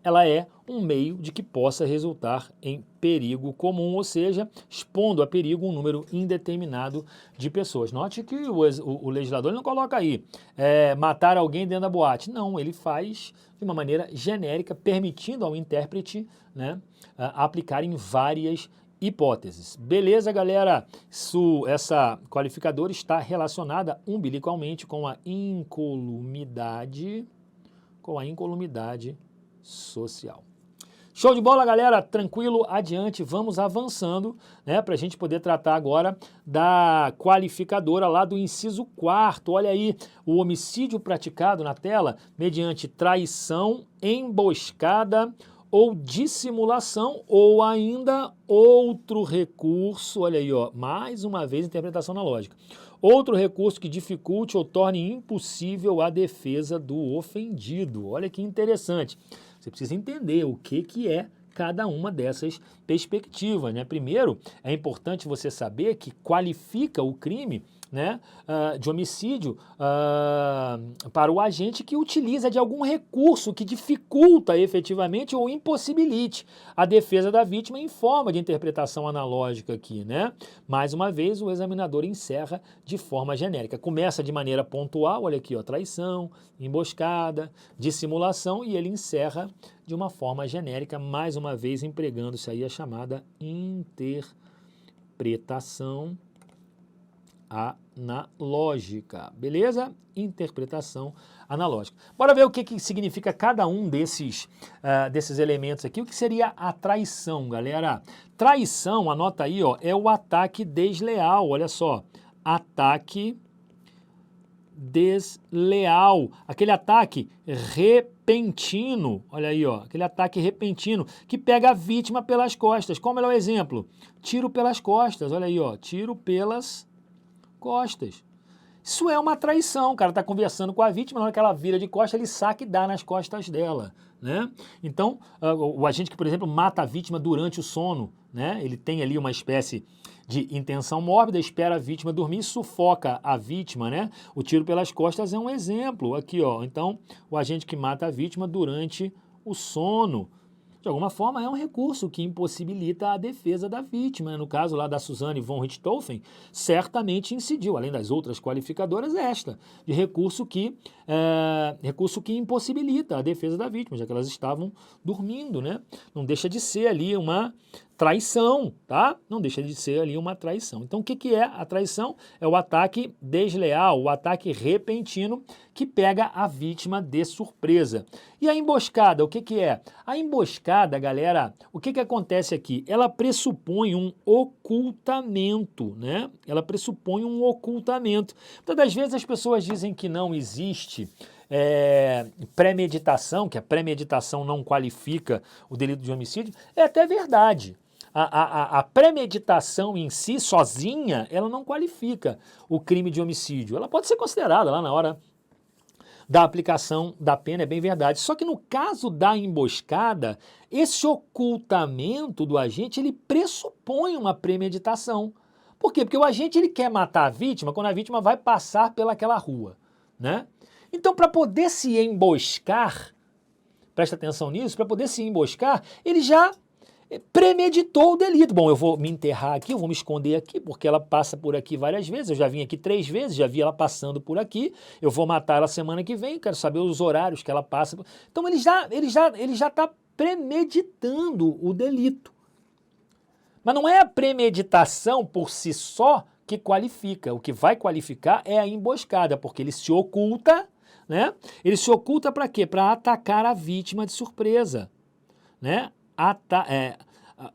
ela é um meio de que possa resultar em perigo comum, ou seja, expondo a perigo um número indeterminado de pessoas. Note que o legislador não coloca aí matar alguém dentro da boate. Não, ele faz de uma maneira genérica, permitindo ao intérprete, né, aplicar em várias hipóteses. Beleza, galera? Essa qualificadora está relacionada umbilicalmente com a incolumidade social. Show de bola, galera? Tranquilo, adiante, vamos avançando, né, para a gente poder tratar agora da qualificadora lá do inciso 4º. Olha aí, o homicídio praticado na tela mediante traição, emboscada ou dissimulação, ou ainda outro recurso, olha aí, ó, mais uma vez interpretação analógica. Outro recurso que dificulte ou torne impossível a defesa do ofendido. Olha que interessante. Você precisa entender o que é cada uma dessas perspectivas, né? Primeiro, é importante você saber que qualifica o crime, né, de homicídio para o agente que utiliza de algum recurso que dificulta efetivamente ou impossibilite a defesa da vítima em forma de interpretação analógica aqui, né? Mais uma vez, o examinador encerra de forma genérica. Começa de maneira pontual, olha aqui, ó, traição, emboscada, dissimulação, e ele encerra de uma forma genérica, mais uma vez empregando-se aí a chamada interpretação analógica, beleza? Interpretação analógica. Bora ver o que significa cada um desses elementos aqui. O que seria a traição, galera? Traição, anota aí, ó, é o ataque desleal, olha só. Ataque desleal, aquele ataque repentino, olha aí, ó, aquele ataque repentino que pega a vítima pelas costas. Como é o exemplo? Tiro pelas costas, olha aí, ó, tiro pelas costas. Isso é uma traição, o cara está conversando com a vítima, na hora que ela vira de costas, ele saca e dá nas costas dela, né? Então, o agente que, por exemplo, mata a vítima durante o sono, né? Ele tem ali uma espécie de intenção mórbida, espera a vítima dormir e sufoca a vítima, né? O tiro pelas costas é um exemplo aqui, ó. Então, o agente que mata a vítima durante o sono, de alguma forma, é um recurso que impossibilita a defesa da vítima. No caso lá da Suzanne von Richthofen, certamente incidiu, além das outras qualificadoras, esta, de recurso que impossibilita a defesa da vítima, já que elas estavam dormindo, né? Não deixa de ser ali uma traição, tá? Não deixa de ser ali uma traição. Então, o que é a traição? É o ataque desleal, o ataque repentino que pega a vítima de surpresa. E a emboscada, o que é? A emboscada, galera, o que acontece aqui? Ela pressupõe um ocultamento, né? Ela pressupõe um ocultamento. Muitas das vezes as pessoas dizem que não existe premeditação, que a premeditação não qualifica o delito de homicídio. É até verdade. A premeditação em si, sozinha, ela não qualifica o crime de homicídio. Ela pode ser considerada lá na hora da aplicação da pena, é bem verdade. Só que no caso da emboscada, esse ocultamento do agente, ele pressupõe uma premeditação. Por quê? Porque o agente ele quer matar a vítima quando a vítima vai passar pelaquela rua, né? Então, para poder se emboscar, presta atenção nisso, para poder se emboscar, ele já premeditou o delito. Bom, eu vou me enterrar aqui, eu vou me esconder aqui, porque ela passa por aqui várias vezes, eu já vim aqui 3 vezes, já vi ela passando por aqui, eu vou matar ela semana que vem, quero saber os horários que ela passa. Então ele já está premeditando o delito. Mas não é a premeditação por si só que qualifica, o que vai qualificar é a emboscada, porque ele se oculta, né? Ele se oculta para quê? Para atacar a vítima de surpresa, né?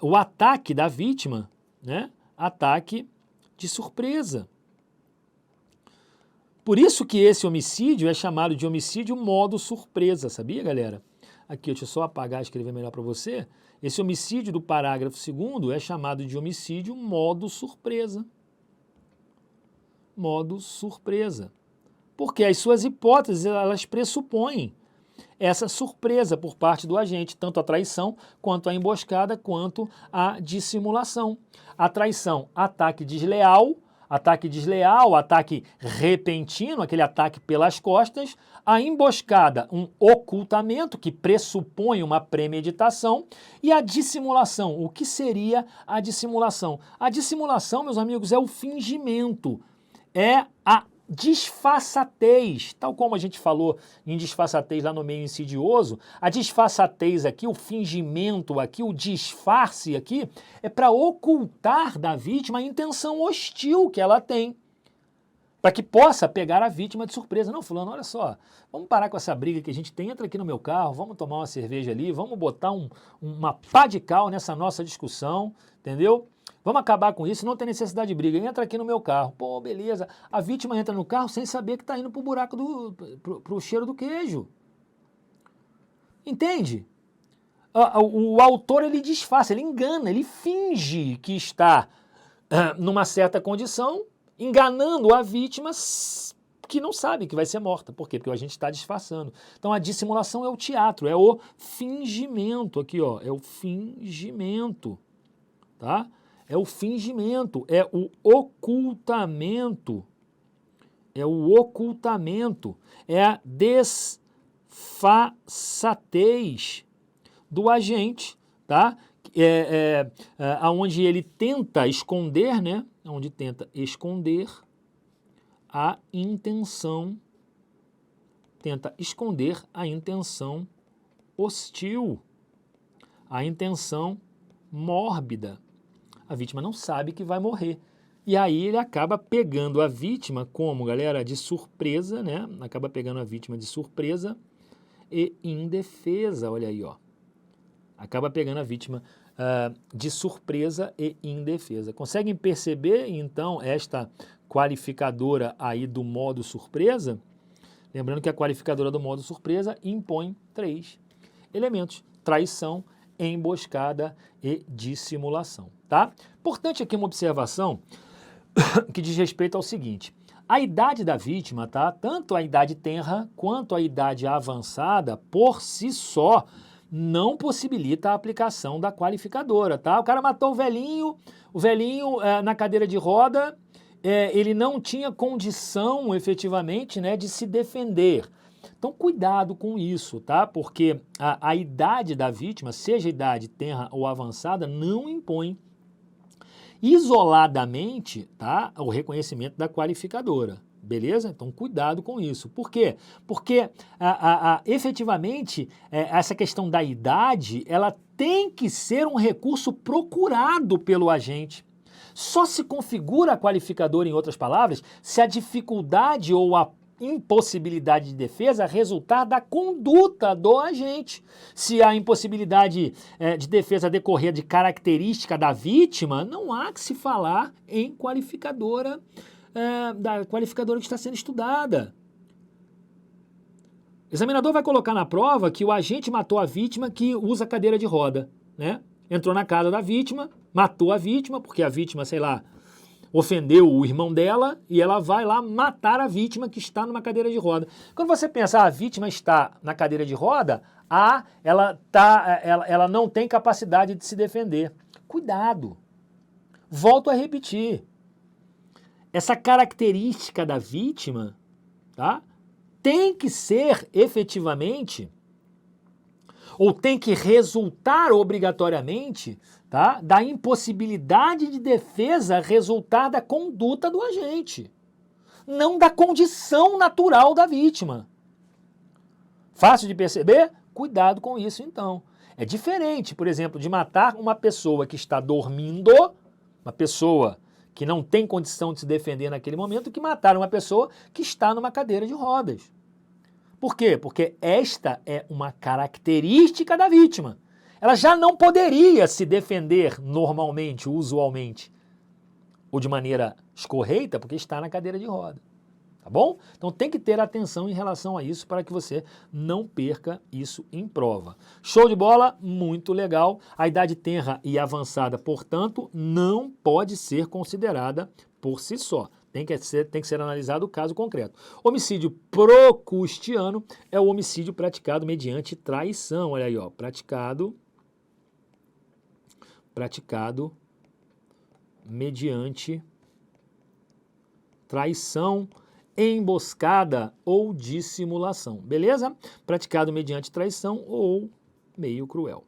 O ataque da vítima, né? Ataque de surpresa. Por isso que esse homicídio é chamado de homicídio modo surpresa, sabia, galera? Aqui, deixa eu só apagar e escrever melhor para você. Esse homicídio do parágrafo 2º é chamado de homicídio modo surpresa. Modo surpresa. Porque as suas hipóteses, elas pressupõem essa surpresa por parte do agente, tanto a traição, quanto a emboscada, quanto a dissimulação. A traição, ataque desleal, ataque repentino, aquele ataque pelas costas. A emboscada, um ocultamento que pressupõe uma premeditação. E a dissimulação, o que seria a dissimulação? A dissimulação, meus amigos, é o fingimento, é a disfarçatez, tal como a gente falou em disfarçatez lá no meio insidioso, a disfarçatez aqui, o fingimento aqui, o disfarce aqui, é para ocultar da vítima a intenção hostil que ela tem. para que possa pegar a vítima de surpresa. Não, fulano, olha só, vamos parar com essa briga que a gente tem, entra aqui no meu carro, vamos tomar uma cerveja ali, vamos botar uma pá de cal nessa nossa discussão, entendeu? Vamos acabar com isso, não tem necessidade de briga, entra aqui no meu carro. Pô, beleza. A vítima entra no carro sem saber que está indo pro buraco pro cheiro do queijo. Entende? O autor, ele disfarça, ele engana, ele finge que está numa certa condição, enganando a vítima que não sabe que vai ser morta. Por quê? Porque a gente está disfarçando. Então a dissimulação é o teatro, é o fingimento. Aqui, ó, é o fingimento, tá? É o fingimento, é o ocultamento, é a desfaçatez do agente, tá? Onde ele tenta esconder, né? Onde tenta esconder a intenção, hostil, a intenção mórbida. A vítima não sabe que vai morrer. E aí ele acaba pegando a vítima como, galera, de surpresa, né? Acaba pegando a vítima de surpresa e indefesa, olha aí, ó. Acaba pegando a vítima de surpresa e indefesa. Conseguem perceber, então, esta qualificadora aí do modo surpresa? Lembrando que a qualificadora do modo surpresa impõe 3 elementos: traição, emboscada e dissimulação, tá? Importante aqui uma observação que diz respeito ao seguinte: a idade da vítima, tá? Tanto a idade tenra quanto a idade avançada, por si só, não possibilita a aplicação da qualificadora, tá? O cara matou o velhinho na cadeira de roda, ele não tinha condição, efetivamente, né, de se defender. Então, cuidado com isso, tá? Porque a idade da vítima, seja idade tenra ou avançada, não impõe isoladamente, tá, o reconhecimento da qualificadora. Beleza? Então, cuidado com isso. Por quê? Porque, efetivamente, essa questão da idade, ela tem que ser um recurso procurado pelo agente. Só se configura a qualificadora, em outras palavras, se a dificuldade ou a impossibilidade de defesa resultar da conduta do agente. Se a impossibilidade de defesa decorrer de característica da vítima, não há que se falar em qualificadora, da qualificadora que está sendo estudada. O examinador vai colocar na prova que o agente matou a vítima que usa cadeira de roda, né? Entrou na casa da vítima, matou a vítima, porque a vítima, sei lá, ofendeu o irmão dela, e ela vai lá matar a vítima que está numa cadeira de roda. Quando você pensa, a vítima está na cadeira de roda, ela não tem capacidade de se defender. Cuidado. Volto a repetir. Essa característica da vítima, tá, tem que ser efetivamente, ou tem que resultar obrigatoriamente, tá, da impossibilidade de defesa resultar da conduta do agente, não da condição natural da vítima. Fácil de perceber? Cuidado com isso, então. É diferente, por exemplo, de matar uma pessoa que está dormindo, uma pessoa que não tem condição de se defender naquele momento, que matar uma pessoa que está numa cadeira de rodas. Por quê? Porque esta é uma característica da vítima. Ela já não poderia se defender normalmente, usualmente, ou de maneira escorreita, porque está na cadeira de roda. Tá bom? Então tem que ter atenção em relação a isso para que você não perca isso em prova. Show de bola? Muito legal. A idade tenra e avançada, portanto, não pode ser considerada por si só. Tem que ser analisado o caso concreto. Homicídio procustiano é o homicídio praticado mediante traição. Olha aí, ó, praticado mediante traição, emboscada ou dissimulação. Beleza? Praticado mediante traição ou meio cruel.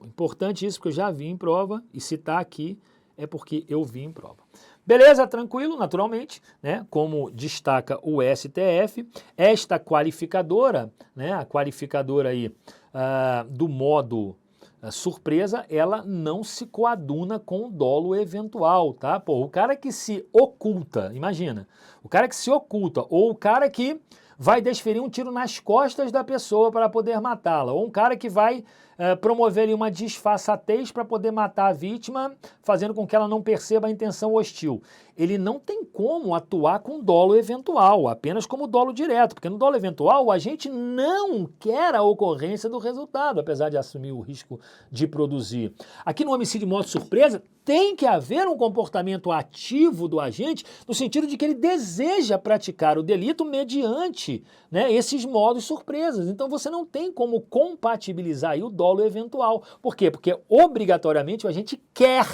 Importante isso, porque eu já vi em prova, e se está aqui é porque eu vi em prova. Beleza? Tranquilo, naturalmente, né? Como destaca o STF, esta qualificadora, né? A qualificadora aí do modo surpresa, ela não se coaduna com o dolo eventual, tá? Pô, o cara que se oculta, imagina, o cara que se oculta, ou o cara que vai desferir um tiro nas costas da pessoa para poder matá-la, ou um cara que vai promover ali uma disfarçatez para poder matar a vítima, fazendo com que ela não perceba a intenção hostil. Ele não tem como atuar com dolo eventual, apenas como dolo direto, porque no dolo eventual a gente não quer a ocorrência do resultado, apesar de assumir o risco de produzir. Aqui no homicídio modo surpresa, tem que haver um comportamento ativo do agente, no sentido de que ele deseja praticar o delito mediante, né, esses modos surpresas. Então você não tem como compatibilizar aí o dolo eventual. Por quê? Porque obrigatoriamente o agente quer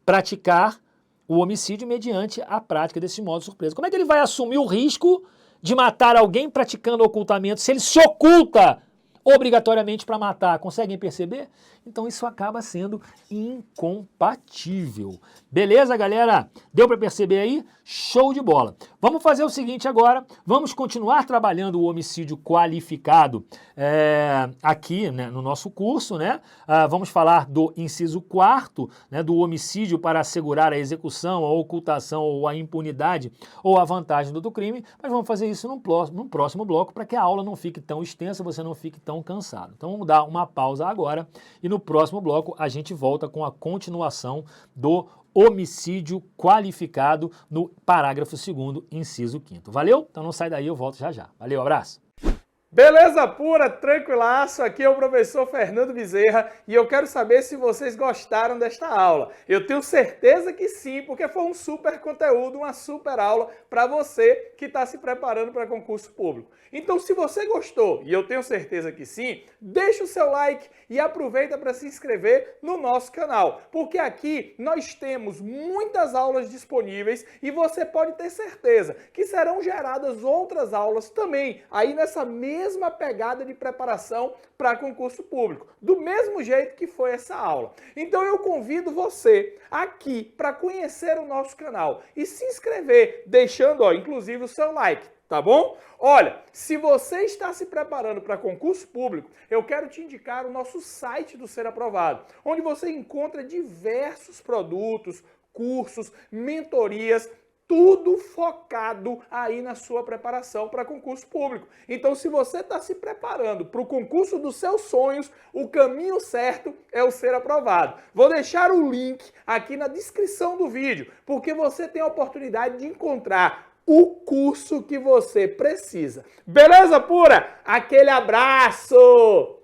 praticar o homicídio mediante a prática desse modo surpresa. Como é que ele vai assumir o risco de matar alguém praticando ocultamento se ele se oculta obrigatoriamente para matar? Conseguem perceber? Então isso acaba sendo incompatível. Beleza, galera? Deu para perceber aí? Show de bola. Vamos fazer o seguinte agora, vamos continuar trabalhando o homicídio qualificado aqui, né, no nosso curso, né? Vamos falar do inciso 4º, né, do homicídio para assegurar a execução, a ocultação ou a impunidade ou a vantagem do crime, mas vamos fazer isso num próximo bloco para que a aula não fique tão extensa, você não fique tão cansado. Então vamos dar uma pausa agora e no próximo bloco a gente volta com a continuação do homicídio qualificado no parágrafo 2º, inciso 5º. Valeu? Então não sai daí, eu volto já já. Valeu, abraço! Beleza pura, tranquilaço, aqui é o professor Fernando Bezerra e eu quero saber se vocês gostaram desta aula. Eu tenho certeza que sim, porque foi um super conteúdo, uma super aula para você que está se preparando para concurso público. Então, se você gostou, e eu tenho certeza que sim, deixa o seu like e aproveita para se inscrever no nosso canal, porque aqui nós temos muitas aulas disponíveis e você pode ter certeza que serão geradas outras aulas também, aí nessa mesma pegada de preparação para concurso público, do mesmo jeito que foi essa aula. Então eu convido você aqui para conhecer o nosso canal e se inscrever, deixando, inclusive o seu like. Tá bom? Olha, se você está se preparando para concurso público, eu quero te indicar o nosso site do Ser Aprovado, onde você encontra diversos produtos, cursos, mentorias, tudo focado aí na sua preparação para concurso público. Então, se você está se preparando para o concurso dos seus sonhos, o caminho certo é o Ser Aprovado. Vou deixar o link aqui na descrição do vídeo, porque você tem a oportunidade de encontrar o curso que você precisa. Beleza pura? Aquele abraço!